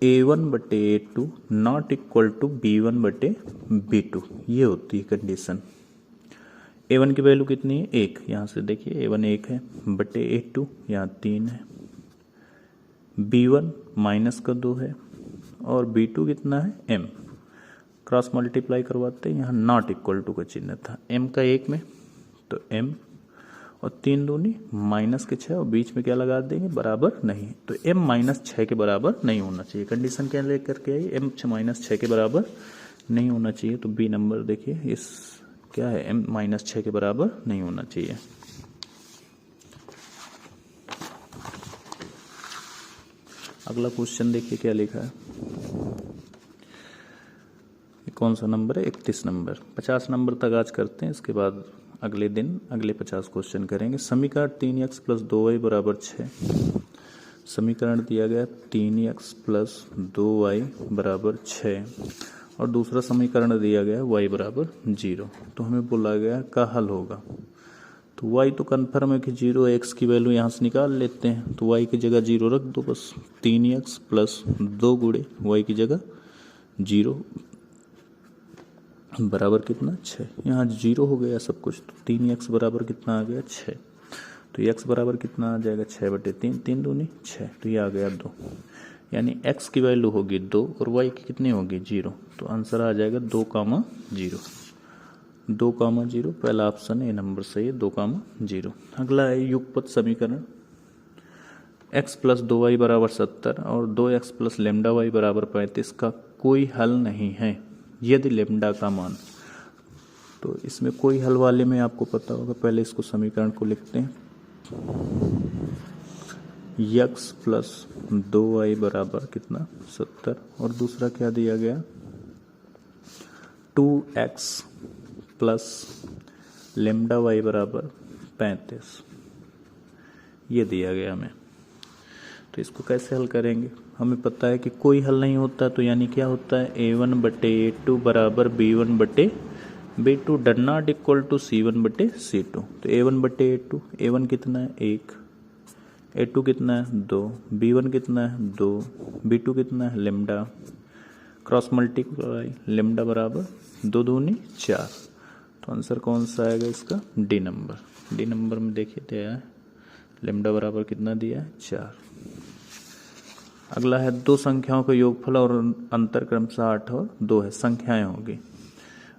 a1/a2 not equal to b1/b2। ये होती है कंडीशन। a1 की वैल्यू कितनी है 1, यहाँ से देखिए a1 1 है, बटे a2 यहाँ 3 है, b1 माइनस का 2 है और b2 कितना है m। क्रॉस मल्टीप्लाई करवाते हैं, यहाँ नॉट इक्वल टू का चिन्ह था, m का 1 में तो m और 3 दूनी माइनस के 6 और बीच में क्या लगा देंगे, बराबर नहीं। तो m माइनस 6 के बराबर नहीं होना चाहिए। कंडीशन क्या लेकर के आई, m माइनस 6 के बराबर नहीं होना चाहिए। तो बी नंबर देखिए इस क्या है, m माइनस 6 के बराबर नहीं होना चाहिए। अगला क्वेश्चन देखिए क्या लिखा है, कौन सा नंबर है, 31 नंबर। 50 नंबर तक आज करते हैं, इसके बाद अगले दिन अगले 50 क्वेश्चन करेंगे। समीकरण 3x प्लस 2y बराबर 6। समीकरण दिया गया 3x प्लस 2y बराबर 6 और दूसरा समीकरण दिया गया y बराबर 0। तो हमें बोला गया का हल होगा। तो y तो कन्फर्म है कि 0, x की वैल्यू यहाँ से निकाल लेते हैं। तो y की जगह 0 रख दो बस, 3x प्लस 2 गुणे y की जगह 0 बराबर कितना 6। यहाँ 0 हो गया सब कुछ, तो 3x बराबर कितना आ गया 6। तो x बराबर कितना आ जाएगा 6/3, 3 दूनी 6, तो ये आ गया 2। यानी x की वैल्यू होगी 2 और y की कितनी होगी 0। तो आंसर आ जाएगा 2,0। 2,0 पहला ऑप्शन ए नंबर सही है, 2,0। अगला है युगपत समीकरण x प्लस 2y बराबर 70 और 2x प्लस लेमडा y बराबर 35 का कोई हल नहीं है यदि लेमडा का मान। तो इसमें कोई हल वाले में आपको पता होगा, पहले इसको समीकरण को लिखते हैं। x प्लस 2y बराबर कितना 70 और दूसरा क्या दिया गया 2x प्लस लेमडा y बराबर 35, ये दिया गया हमें। तो इसको कैसे हल करेंगे, हमें पता है कि कोई हल नहीं होता, तो यानी क्या होता है a1/a2 बराबर b1/b2 डर नॉट इक्वल टू c1/c2। तो a1/a2, a1 कितना है 1, a2 कितना है 2, b1 कितना है 2, b2 कितना है लेमडा, क्रॉस मल्टीप्लाई लेमडा बराबर 2 दूनी 4। तो आंसर कौन सा आएगा इसका, डी नंबर। डी नंबर में देखिए दिया है लेमडा बराबर कितना दिया है 4। अगला है दो संख्याओं का योगफल और अंतर क्रमशः 8 और 2 है, संख्याएं होगी।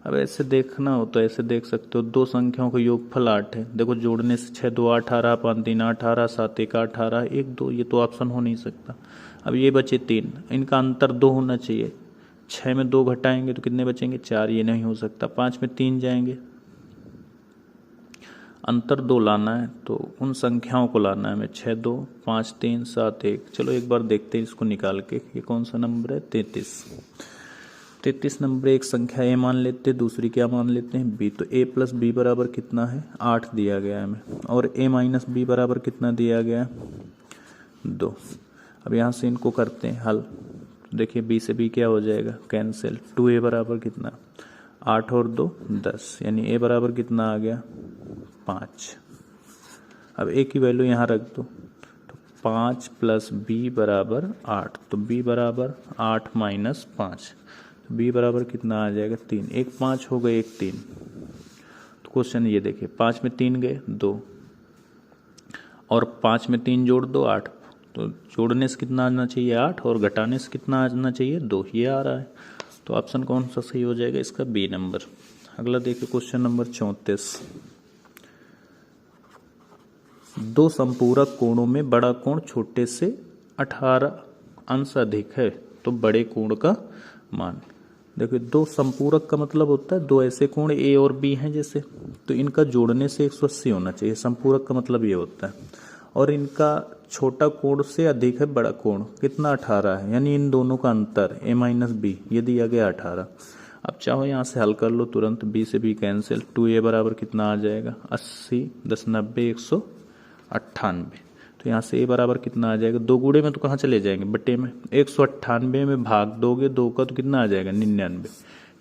अब ऐसे देखना हो तो ऐसे देख सकते हो, दो संख्याओं का योगफल 8 है, देखो जोड़ने से 6 2 18, 5 3 18, 7 1 18, 1 2, ये तो ऑप्शन हो नहीं सकता। अब ये बचे 3, इनका अंतर 2 होना चाहिए। 6 में 2 घटाएंगे तो कितने बचेंगे 4, ये नहीं हो सकता। 5 में 3 जाएंगे, अंतर 2 लाना है, तो उन संख्याओं को लाना है हमें 6 2 5 3 7 1। चलो एक बार देखते हैं इसको निकाल के, ये कौन सा नंबर है 33 नंबर। एक संख्या ए मान लेते हैं, दूसरी क्या मान लेते हैं बी। तो ए प्लस बी बराबर कितना है 8 दिया गया है हमें, और ए माइनस बी बराबर कितना दिया गया 2। अब यहाँ से इनको करते हैं हल, देखिए बी से बी क्या हो जाएगा कैंसिल। 2a बराबर कितना 8 और 2 10, यानी ए बराबर कितना आ गया 5। अब ए की वैल्यू यहाँ रख दो, तो 5 प्लस बी बराबर 8, तो बी बराबर 8 माइनस 5, तो बी बराबर कितना आ जाएगा 3। एक 5 हो गए, एक 3। तो क्वेश्चन ये देखिए 5 में 3 गए 2, और 5 में 3 जोड़ दो 8, तो जोड़ने से कितना आना चाहिए 8 और घटाने से कितना आना चाहिए 2, ये आ रहा है। तो ऑप्शन कौन सा सही हो जाएगा इसका, बी नंबर। अगला देखिए क्वेश्चन नंबर 34। दो संपूरक कोणों में बड़ा कोण छोटे से 18 अंश अधिक है तो बड़े कोण का मान। देखिए दो संपूरक का मतलब होता है दो ऐसे कोण ए और बी हैं जैसे, तो इनका जोड़ने से 180 होना चाहिए। संपूरक का मतलब ये होता है। और इनका छोटा कोण से अधिक है बड़ा कोण, कितना 18 है, यानी इन दोनों का अंतर a माइनस बी ये दिया गया 18। अब चाहो यहाँ से हल कर लो तुरंत, b से b कैंसिल, 2a बराबर कितना आ जाएगा 80, 10 90 198। तो यहाँ से a बराबर कितना आ जाएगा, दो गुणे में तो कहाँ चले जाएंगे बटे में, 198 में भाग दोगे दो का तो कितना आ जाएगा 99,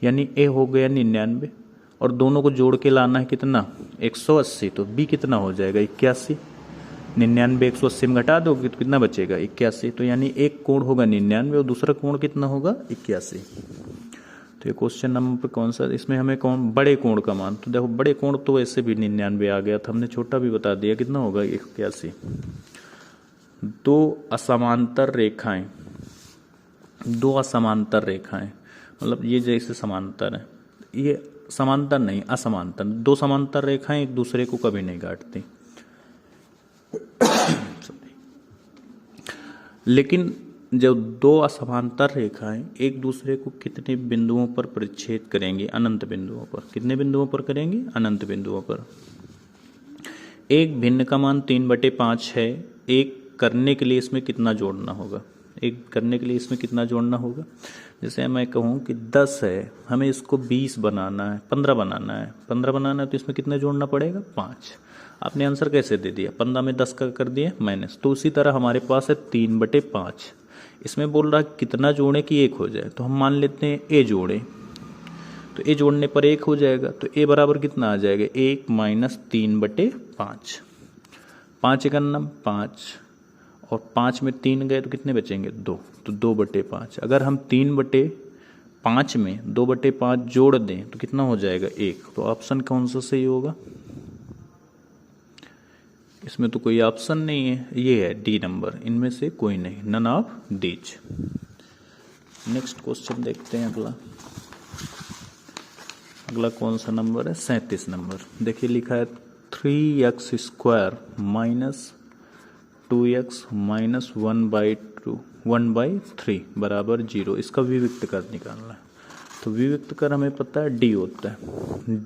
यानी a हो गया 99 और दोनों को जोड़ के लाना है कितना 180, तो b कितना हो जाएगा 81। 99 180 में घटा दोगे तो कितना बचेगा 81। तो यानी एक कोण होगा 99 और दूसरा कोण कितना होगा 81। तो ये क्वेश्चन नंबर कौन सा, इसमें हमें कौन बड़े कोण का मान, तो देखो बड़े कोण तो ऐसे भी 99 आ गया था, हमने छोटा भी बता दिया कितना होगा 81। दो असमांतर रेखाएं, दो असमांतर रेखाएं मतलब ये जैसे समांतर है, ये समांतर नहीं असमांतर, दो समांतर रेखाएं एक दूसरे को कभी नहीं काटती लेकिन जब दो असमांतर रेखाएं एक दूसरे को कितने बिंदुओं पर परिच्छेद करेंगी, अनंत बिंदुओं पर। कितने बिंदुओं पर करेंगी, अनंत बिंदुओं पर। एक भिन्न का मान 3/5 है, एक करने के लिए इसमें कितना जोड़ना होगा, एक करने के लिए इसमें कितना जोड़ना होगा। जैसे मैं कहूँ कि 10 है, हमें इसको 20 बनाना है, 15 बनाना है, 15 बनाना है तो इसमें कितना जोड़ना पड़ेगा 5। आपने आंसर कैसे दे दिया, 15 में 10 का कर दिया माइनस। तो उसी तरह हमारे पास है 3/5, इसमें बोल रहा है कितना जोड़े कि 1 हो जाए, तो हम मान लेते हैं a जोड़े, तो a जोड़ने पर 1 हो जाएगा, तो a बराबर कितना आ जाएगा 1 माइनस 3/5। 5 एकन्नम 5 और 5 में 3 गए तो कितने बचेंगे 2, तो 2/5। अगर हम 3/5 में 2/5 जोड़ दें तो कितना हो जाएगा 1। तो ऑप्शन कौन सा सही होगा, इसमें तो कोई ऑप्शन नहीं है, ये है डी नंबर, इनमें से कोई नहीं, none of these. Next question देखते हैं अगला। अगला कौन सा नंबर है 37 नंबर। देखिए लिखा है 3x² माइनस 2x माइनस 1/3 बराबर 0। इसका विविक्त कर निकालना है। तो विविक्त कर हमें पता है d होता है,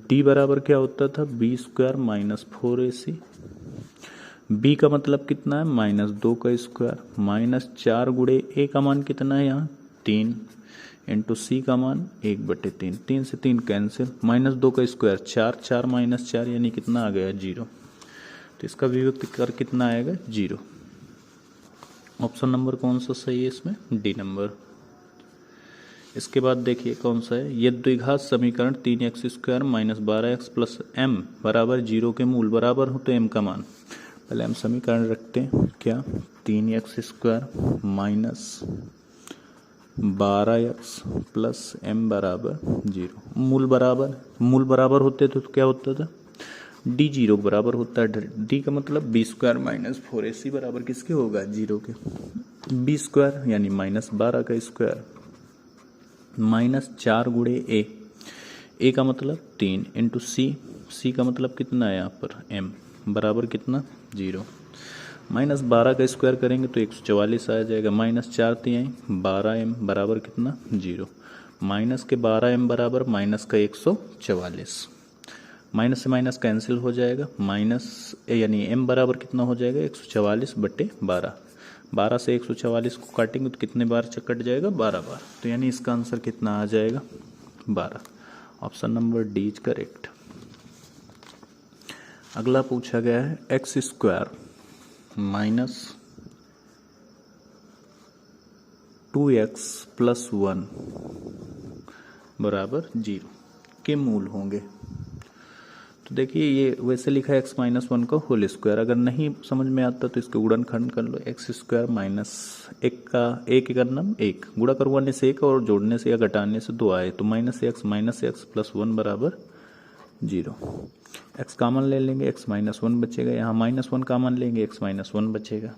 d बराबर क्या होता था b² माइनस 4ac। b का मतलब कितना है -2 का स्क्वायर माइनस 4 गुणे a का मान कितना है यहाँ 3 इंटू c का मान 1/3, 3 से 3 कैंसिल, -2 का स्क्वायर 4, 4 माइनस 4 यानी कितना आ गया 0। तो इसका विविक्त कर कितना आएगा 0। ऑप्शन नंबर कौन सा सही है इसमें, डी नंबर। इसके बाद देखिए कौन सा है, यह द्विघात समीकरण 3x² minus 12x plus m बराबर 0 के मूल बराबर हो तो m का मान। पहले हम समीकरण रखते हैं क्या, 3x² minus 12x plus m बराबर 0। मूल बराबर होते तो क्या होता था d 0 बराबर होता है। d का मतलब b² माइनस 4ac बराबर किसके होगा 0 के, b² यानी -12 का स्क्वायर माइनस 4 गुणे a का मतलब 3 इंटू c का मतलब कितना है यहाँ पर m बराबर कितना 0। -12 का स्क्वायर करेंगे तो 144 आ जाएगा, -4 3 12m बराबर कितना 0। माइनस के 12m बराबर माइनस का 144, माइनस से माइनस कैंसिल हो जाएगा, माइनस यानी m बराबर कितना हो जाएगा 144/12। 12 से 144 को काटेंगे तो कितने बार कट जाएगा 12 बार। तो यानी इसका आंसर कितना आ जाएगा 12। Option number D is correct. अगला पूछा गया है x² माइनस 2x प्लस 1 बराबर 0 के मूल होंगे। तो देखिए ये वैसे लिखा है x माइनस 1 का होल स्क्वायर, अगर नहीं समझ में आता तो इसके गुणनखंड कर लो, x² माइनस 1 का 1 करना 1 गुणा करवाने से 1 और जोड़ने से या घटाने से 2 आए तो -x प्लस 1 बराबर 0। x कॉमन ले लेंगे x माइनस 1 बचेगा, यहाँ -1 कॉमन लेंगे x माइनस 1 बचेगा।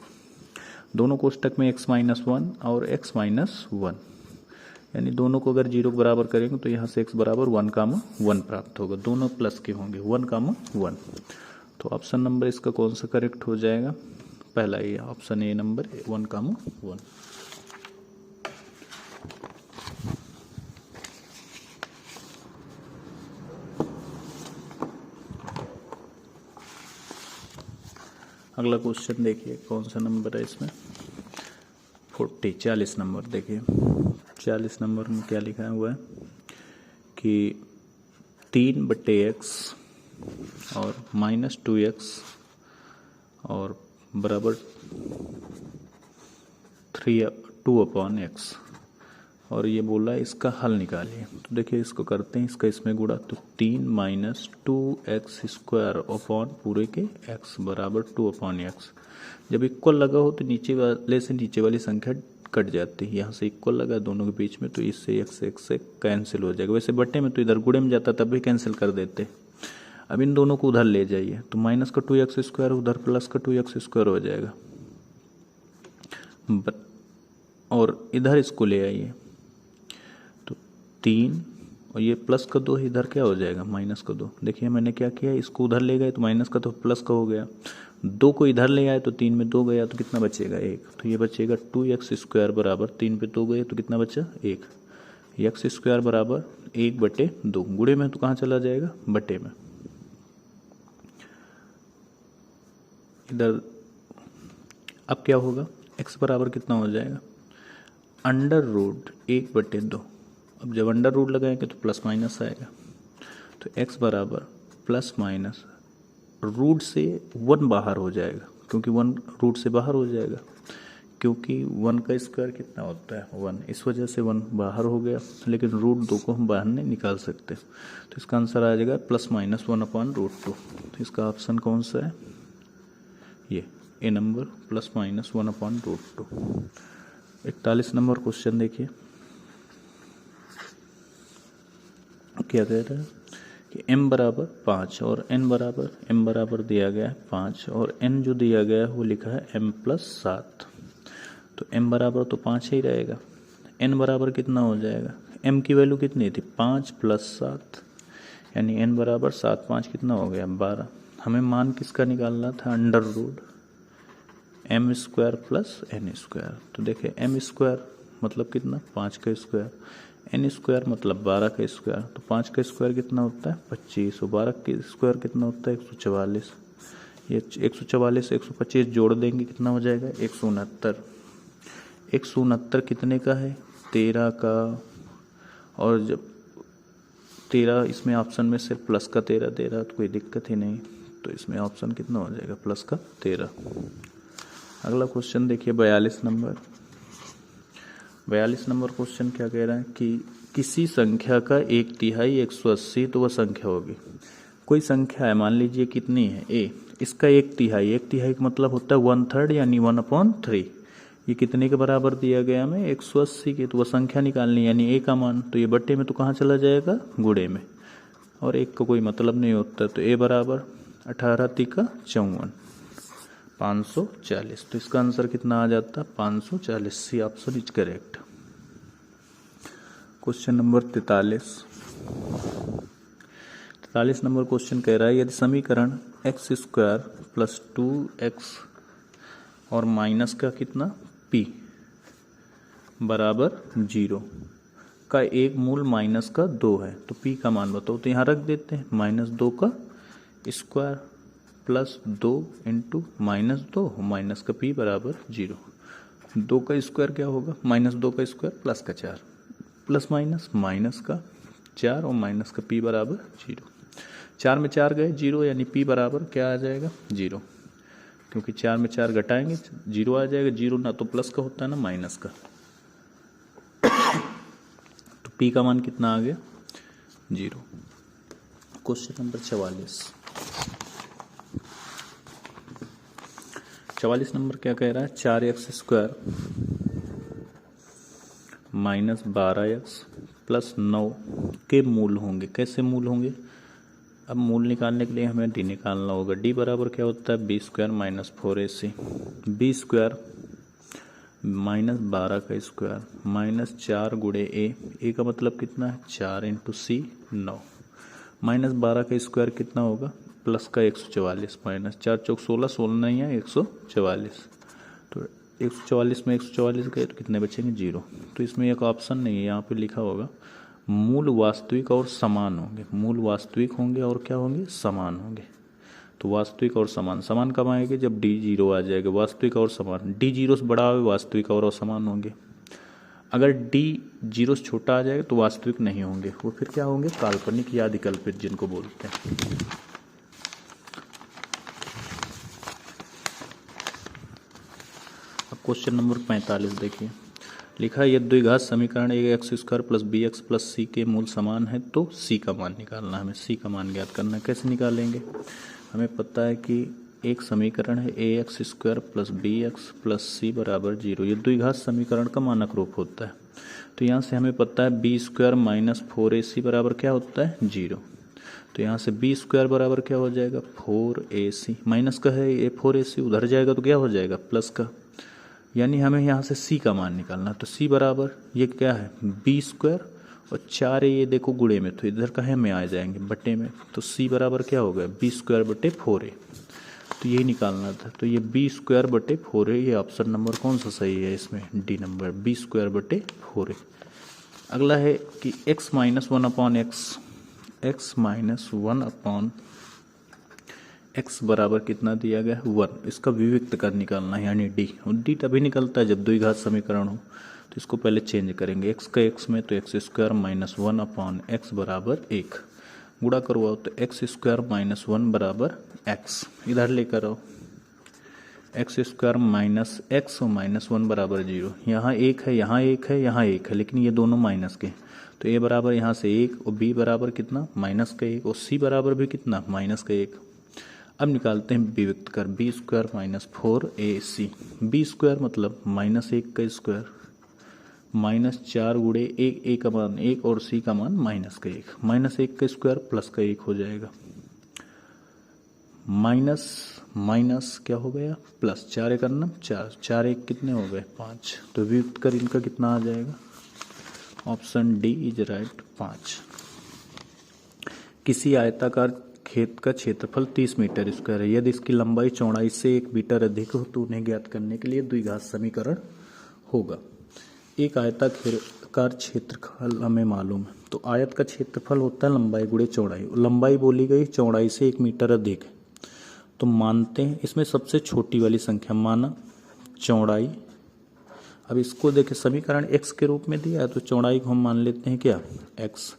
दोनों कोष्टक में x माइनस 1 और x माइनस 1 यानी दोनों को अगर 0 के बराबर करेंगे तो यहाँ से x बराबर 1, 1 प्राप्त होगा, दोनों प्लस के होंगे 1, 1। तो ऑप्शन नंबर इसका कौन सा करेक्ट हो जाएगा? पहला ये ऑप्शन ए नंबर 1,1। अगला क्वेश्चन देखिए कौन सा नंबर है इसमें, 40 नंबर। देखिए 40 नंबर में क्या लिखा हुआ है कि 3/x और -2x और बराबर 2/x, और ये बोला इसका हल निकालिए। तो देखिए इसको करते हैं, इसका इसमें गुणा, तो 3 - 2x² अपॉन पूरे के x बराबर 2/x। जब इक्वल लगा हो तो नीचे वाले से नीचे वाली संख्या कट जाती है, यहाँ से इक्वल लगा दोनों के बीच में तो इससे x से कैंसिल हो जाएगा। वैसे बट्टे में तो इधर गुणे में जाता तब भी कैंसिल कर देते। अब इन दोनों को उधर ले जाइए तो माइनस का 2x² उधर प्लस का 2x² हो जाएगा, और इधर इसको ले आइए तो 3 और ये प्लस का 2 इधर क्या हो जाएगा माइनस का 2। देखिए मैंने क्या किया, इसको उधर ले गए तो माइनस का तो प्लस का हो गया, 2 को इधर ले आए तो 3 में 2 गया तो कितना बचेगा 1। तो ये बचेगा 2x² बराबर 3 पे 2 गए तो कितना बचा 1। x² बराबर 1/2। गुणे में तो कहाँ चला जाएगा बटे में। इधर अब क्या होगा, x बराबर कितना हो जाएगा √1/2। अब जब अंडर रूट लगाएंगे तो प्लस माइनस आएगा, तो x बराबर प्लस माइनस रूट से 1 बाहर हो जाएगा, क्योंकि 1 रूट से बाहर हो जाएगा, क्योंकि 1 का स्क्वायर कितना होता है 1, इस वजह से 1 बाहर हो गया, लेकिन √2 को हम बाहर नहीं निकाल सकते। तो इसका आंसर आ जाएगा +-1/√2। तो इसका ऑप्शन कौन सा है, ये ए नंबर +-1/√2। 41 नंबर क्वेश्चन देखिए क्या कह रहा है कि m बराबर 5 और n बराबर, m बराबर दिया गया है 5 और n जो दिया गया है वो लिखा है m+7। तो m बराबर तो 5 ही रहेगा, n बराबर कितना हो जाएगा, m की वैल्यू कितनी थी 5 + 7, यानी n बराबर 7 5 कितना हो गया 12। हमें मान किसका निकालना था √m² + n²। तो देखिए m² मतलब कितना 5 का स्क्वायर, n² मतलब 12 का स्क्वायर, तो 5 का स्क्वायर कितना होता है 25 और 12 का स्क्वायर कितना होता है 144। ये 144 125 जोड़ देंगे कितना हो जाएगा 169। 169 कितने का है 13 का, और जब 13 इसमें ऑप्शन में सिर्फ प्लस का 13 दे रहा तो कोई दिक्कत ही नहीं, तो इसमें ऑप्शन कितना हो जाएगा प्लस का 13। अगला क्वेश्चन देखिए 42 नंबर। 42 नंबर क्वेश्चन क्या कह रहा है कि किसी संख्या का 1/3 180 तो वह संख्या होगी। कोई संख्या है, मान लीजिए कितनी है a, इसका 1/3, 1/3 का मतलब होता है 1/3 यानी 1/3। ये कितने के बराबर दिया गया हमें 180 के, तो वह संख्या निकालनी यानी a का मान, तो ये बट्टे में तो कहाँ चला जाएगा गुणे में, और 1 का कोई मतलब नहीं होता। तो a बराबर 18 × 3 = 54, 540। तो इसका आंसर कितना आ जाता 540। C option is correct. Question number 43 number question कह रहा है यदि समीकरण x² + 2x और माइनस का कितना p बराबर 0 का एक मूल माइनस का 2 है तो p का मान बताओ। तो यहाँ रख देते हैं -2 का स्क्वायर +2 × -2 माइनस का p बराबर 0। 2 का स्क्वायर क्या होगा -2 का स्क्वायर प्लस का 4 प्लस माइनस का 4 और माइनस का p बराबर 0। 4 में 4 गए 0, यानी p बराबर क्या आ जाएगा 0, क्योंकि 4 में 4 घटाएंगे 0 आ जाएगा। 0 ना तो प्लस का होता है ना माइनस का, तो p का मान कितना आ गया 0। क्वेश्चन नंबर 44 नंबर क्या कह रहा है 4x² - 12x + 9 के मूल होंगे। कैसे मूल होंगे, अब मूल निकालने के लिए हमें d निकालना होगा। d बराबर क्या होता है b² - 4ac, b² - 12 का स्क्वायर -4 × a का मतलब कितना है 4 × c 9, -12 का स्क्वायर कितना होगा प्लस का 144 माइनस 4 चौक 16, 16 नहीं है 144, तो 144 में 144 गए तो कितने बचेंगे 0। तो इसमें एक ऑप्शन नहीं है, यहाँ पे लिखा होगा मूल वास्तविक और समान होंगे, मूल वास्तविक होंगे और क्या होंगे समान होंगे। तो वास्तविक और समान, समान कब आएंगे जब डी 0 आ जाएगा, वास्तविक और समान, डी 0 से बड़ा हो वास्तविक और असमान होंगे, अगर डी 0 से छोटा आ जाएगा तो वास्तविक नहीं होंगे, वो फिर क्या होंगे काल्पनिक या अधिकल्पित जिनको बोलते हैं। अब क्वेश्चन नंबर 45 देखिए, लिखा है यदि द्विघात समीकरण एक X square plus B X plus C के मूल समान है तो सी का मान निकालना है। हमें सी का मान ज्ञात करना है, कैसे निकालेंगे, हमें पता है कि एक समीकरण है A X square plus B X plus C बराबर 0, ये द्विघात समीकरण का मानक रूप होता है। तो यहाँ से हमें पता है बी स्क्वायर माइनस 4ac बराबर क्या होता है 0, तो यहाँ से बी स्क्वायर बराबर क्या हो जाएगा 4ac, माइनस का है ये 4ac, उधर जाएगा तो क्या हो जाएगा प्लस का, यानी हमें यहाँ से सी का मान निकालना। तो सी बराबर ये क्या है बी स्क्वायर और 4 ये देखो गुणे में, तो इधर कहे में आ जाएंगे बटे में, तो सी बराबर क्या हो गया बी स्क्वायर बटे 4a, तो यही निकालना था। तो ये बी स्क्वायर बटे 4a, ये ऑप्शन नंबर कौन सा सही है इसमें डी नंबर, बी स्क्वायर बटे 4a। अगला है कि x minus 1 upon x minus 1 upon x बराबर कितना दिया गया है 1, इसका विविक्त कर निकालना है यानी डी, और डी तभी निकलता है जब द्विघात समीकरण हो। तो इसको पहले चेंज करेंगे, x का x में तो x square minus 1 upon x बराबर 1, गुणा करवाओ तो एक्स स्क्वायर माइनस 1 बराबर x, इधर लेकर आओ एक्स स्क्वायर माइनस एक्स और माइनस 1 बराबर 0, यहाँ 1 है यहाँ 1 है यहाँ 1 है, लेकिन ये दोनों माइनस के, तो a बराबर यहाँ से 1 और b बराबर कितना माइनस का 1 और c बराबर भी कितना माइनस का 1। अब निकालते हैं विविक्त कर, B square minus 4ac, B square मतलब माइनस 1 का स्क्वायर माइनस 4 गुणे 1, a का मान 1 और c का मान माइनस का 1, माइनस 1 का स्क्वायर प्लस का 1 हो जाएगा, माइनस माइनस क्या हो गया प्लस, 4 एक अन्ना 4, 4 1 कितने हो गए 5, तो वियुक्त कर इनका कितना आ जाएगा, ऑप्शन डी इज राइट 5। किसी आयताकार खेत का क्षेत्रफल 30 मीटर स्क्वायर है, यदि इसकी लंबाई चौड़ाई से 1 मीटर अधिक हो तो उन्हें ज्ञात करने के लिए द्विघात समीकरण होगा। एक आयताकार क्षेत्रफल हमें मालूम है, तो आयत का क्षेत्रफल होता है लंबाई गुणे चौड़ाई, लंबाई बोली गई चौड़ाई से 1 मीटर अधिक है, तो मानते हैं इसमें सबसे छोटी वाली संख्या माना चौड़ाई। अब इसको देखें समीकरण x के रूप में दिया है, तो चौड़ाई को हम मान लेते हैं क्या x,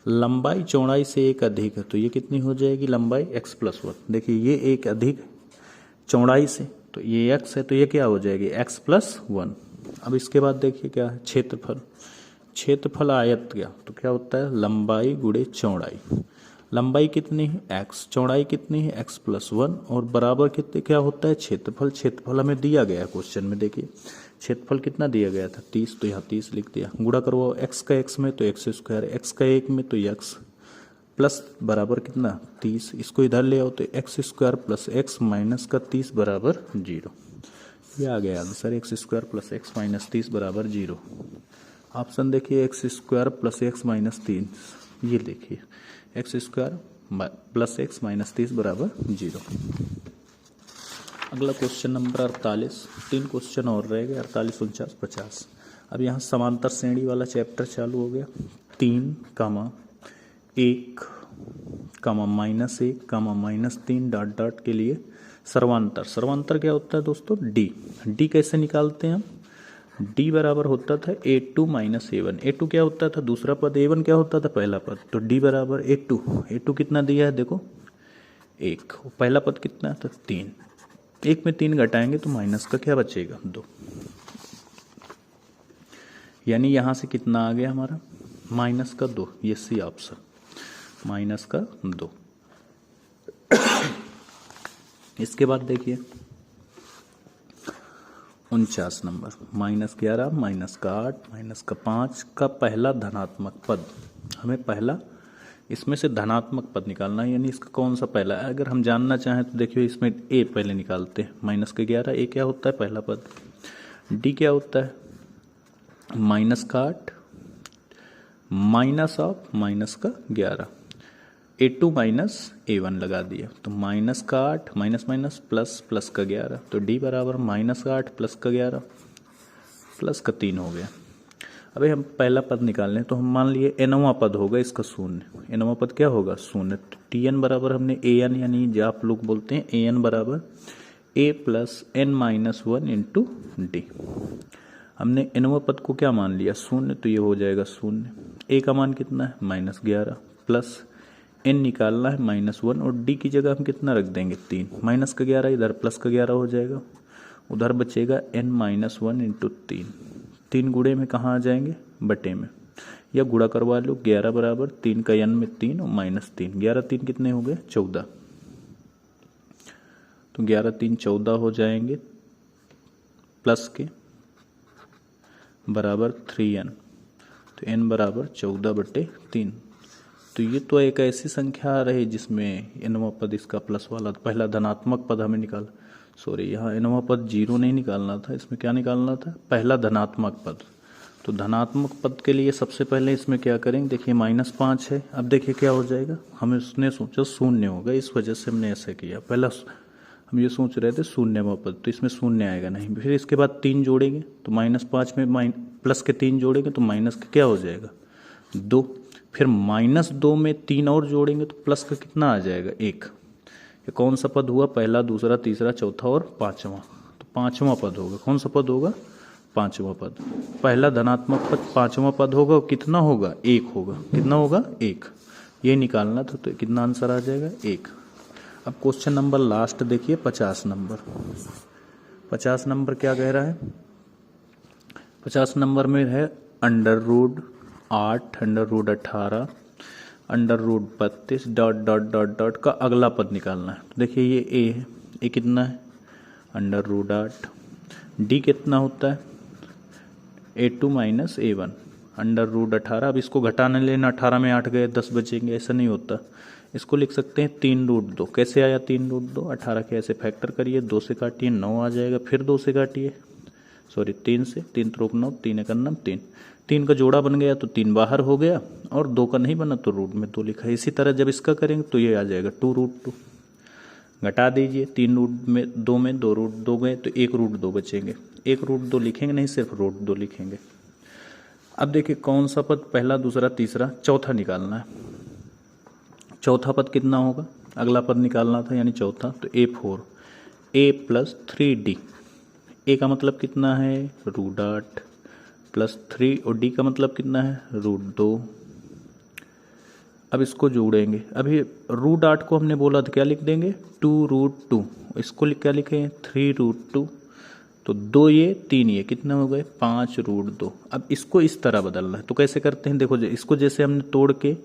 लंबाई चौड़ाई से 1 अधिक है, तो ये कितनी हो जाएगी लंबाई x प्लस 1, देखिए ये 1 अधिक चौड़ाई से, तो ये x है तो ये क्या हो जाएगी x प्लस 1। अब इसके बाद देखिए क्या है क्षेत्रफल, क्षेत्रफल आयत क्या, तो क्या होता है लंबाई गुणे चौड़ाई, लंबाई कितनी है x, चौड़ाई कितनी है x प्लस 1 और बराबर कितने क्या होता है क्षेत्रफल, क्षेत्रफल हमें दिया गया है क्वेश्चन में, देखिए क्षेत्रफल कितना दिया गया था 30, तो यहाँ 30 लिख दिया, गुणा करवाओ x का x में तो एक्स स्क्वायर, x का 1 में तो x प्लस बराबर कितना 30, इसको इधर ले आओ तो x square plus x minus का 30 बराबर 0, ये आ गया answer x square plus x minus 30 बराबर 0। ऑप्शन देखिए x square plus x minus 3, ये देखिए x square plus x minus 30 बराबर 0। अगला क्वेश्चन नंबर 48, 3 क्वेश्चन और रह गए 48, 49, 50। अब यहाँ समांतर श्रेणी वाला चैप्टर चालू हो गया, 3, 1, माइनस 1, माइनस 3 डॉट डॉट के लिए सर्वांतर, सर्वांतर क्या होता है दोस्तों डी, डी कैसे निकालते हैं हम, डी बराबर होता था a2 माइनस a1, a2 क्या होता था दूसरा पद, a1 क्या होता था पहला पद, तो डी बराबर a2, a2 कितना दिया है देखो 1, पहला पद कितना था 3, 1 में 3 घटाएंगे तो माइनस का क्या बचेगा 2, यानी यहां से कितना आ गया हमारा माइनस का 2, ये सी ऑप्शन माइनस का 2। इसके बाद देखिए 49 नंबर, -11, -8, -5 का पहला धनात्मक पद, हमें पहला इसमें से धनात्मक पद निकालना है, यानी इसका कौन सा पहला है, अगर हम जानना चाहें तो देखिए इसमें a पहले निकालते हैं, -11 a क्या होता है पहला पद, d क्या होता है -8 minus of -11, A2 minus A1 लगा दिया, तो माइनस का 8 माइनस माइनस प्लस, प्लस का 11, तो D बराबर माइनस का 8 प्लस का 11 प्लस का 3 हो गया। अभी हम पहला पद निकाल लें, तो हम मान लिए nवां पद होगा इसका शून्य, nवां पद क्या होगा शून्य। तो Tn बराबर हमने An यानी जो आप लोग बोलते हैं An बराबर A plus n minus 1 into D. हमने nवां पद को क्या मान लिया शून्य, तो ये हो जाएगा शून्य। A का मान कितना है माइनस 11 प्लस n निकालना है माइनस 1 और d की जगह हम कितना रख देंगे 3, माइनस का 11 इधर प्लस का 11 हो जाएगा, उधर बचेगा n माइनस 1 इंटू 3 गुणे में कहाँ आ जाएंगे बटे में, या गुणा करवा लो। 11 बराबर 3 का n में 3 और माइनस 3, 11 3 कितने हो गए 14, तो 11 3 14 हो जाएंगे प्लस के बराबर 3n, तो n बराबर 14/3। तो ये तो एक ऐसी संख्या आ रही जिसमें nवां पद इसका प्लस वाला पहला धनात्मक पद हमें निकाल, सॉरी यहाँ nवां पद 0 नहीं निकालना था, इसमें क्या निकालना था पहला धनात्मक पद। तो धनात्मक पद के लिए सबसे पहले इसमें क्या करेंगे, देखिए -5 है, अब देखिए क्या हो जाएगा, हमें उसने सोचा शून्य होगा, इस वजह से हमने ऐसा किया। पहला हम ये सोच रहे थे शून्यवां पद, तो इसमें शून्य आएगा नहीं, फिर इसके बाद 3 जोड़ेंगे, तो -5 में प्लस के 3 जोड़ेंगे तो माइनस का क्या हो जाएगा 2, फिर -2 में 3 और जोड़ेंगे तो प्लस का कितना आ जाएगा 1। ये कौन सा पद हुआ, पहला दूसरा तीसरा चौथा और पांचवा, तो पांचवा पद होगा। कौन सा पद होगा पांचवा पद, पहला धनात्मक पद पांचवा पद होगा, कितना होगा 1 होगा, कितना होगा 1, ये निकालना था, तो कितना आंसर आ जाएगा 1। अब क्वेश्चन नंबर लास्ट देखिए 50 नंबर। 50 नंबर क्या कह रहा है, 50 नंबर में है √8 √18 √32 डॉट डॉट डॉट डॉट का अगला पद निकालना है। तो देखिए ये a है, ये कितना है √8, d कितना होता है A2 माइनस A1 √18। अब इसको घटाने लेना, 18 में 8 गए 10 बचेंगे, ऐसा नहीं होता, इसको लिख सकते हैं 3√2। कैसे आया 3√2, 18 के ऐसे फैक्टर करिए, 2 से काटिए 9 आ जाएगा, फिर 2 से काटिए, सॉरी 3 से, 3 3 9, 3 1 9 3, 3 का जोड़ा बन गया तो 3 बाहर हो गया, और 2 का नहीं बना तो रूट में 2 लिखा है। इसी तरह जब इसका करेंगे तो ये आ जाएगा 2√2, घटा दीजिए, 3 में 2√2 गए तो 1√2 बचेंगे, 1√2 लिखेंगे नहीं, सिर्फ √2 लिखेंगे। अब देखिए कौन सा पद पहला दूसरा तीसरा चौथा निकालना है। चौथा पद कितना होगा, अगला पद निकालना था यानी चौथा, तो A4 A plus 3D, A का मतलब कितना है √8 प्लस 3 और D का मतलब कितना है √2। अब इसको जोड़ेंगे, अभी √8 को हमने बोला था क्या लिख देंगे 2√2, इसको क्या लिखें 3√2, तो 2 ये 3 ये कितने हो गए 5√2। अब इसको इस तरह बदलना है, तो कैसे करते हैं, देखो इसको जैसे हमने तोड़ के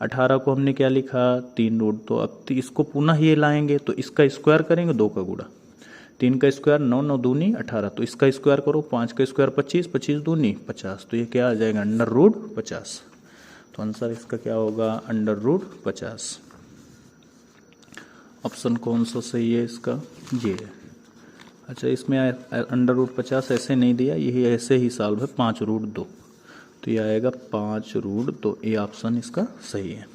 18 को हमने क्या लिखा 3√2, अब इसको पुनः ये लाएंगे तो इसका स्क्वायर करेंगे, 2 का गुणा, 3 का स्क्वायर 9 9 दूनी 18, तो इसका स्क्वायर करो, 5 का स्क्वायर 25 25 दूनी 50, तो ये क्या आ जाएगा √50। तो आंसर इसका क्या होगा √50। ऑप्शन कौन सा सही है इसका, ये है। अच्छा इसमें √50 ऐसे नहीं दिया, यही ऐसे ही सॉल्व है 5√2, तो ये आएगा 5√2, ये ऑप्शन इसका सही है।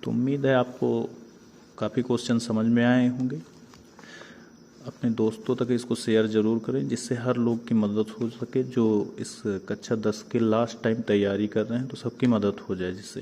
तो उम्मीद है आपको काफ़ी क्वेश्चन समझ में आए होंगे। अपने दोस्तों तक इसको शेयर ज़रूर करें, जिससे हर लोग की मदद हो सके, जो इस कक्षा 10 के लास्ट टाइम तैयारी कर रहे हैं, तो सबकी मदद हो जाए जिससे।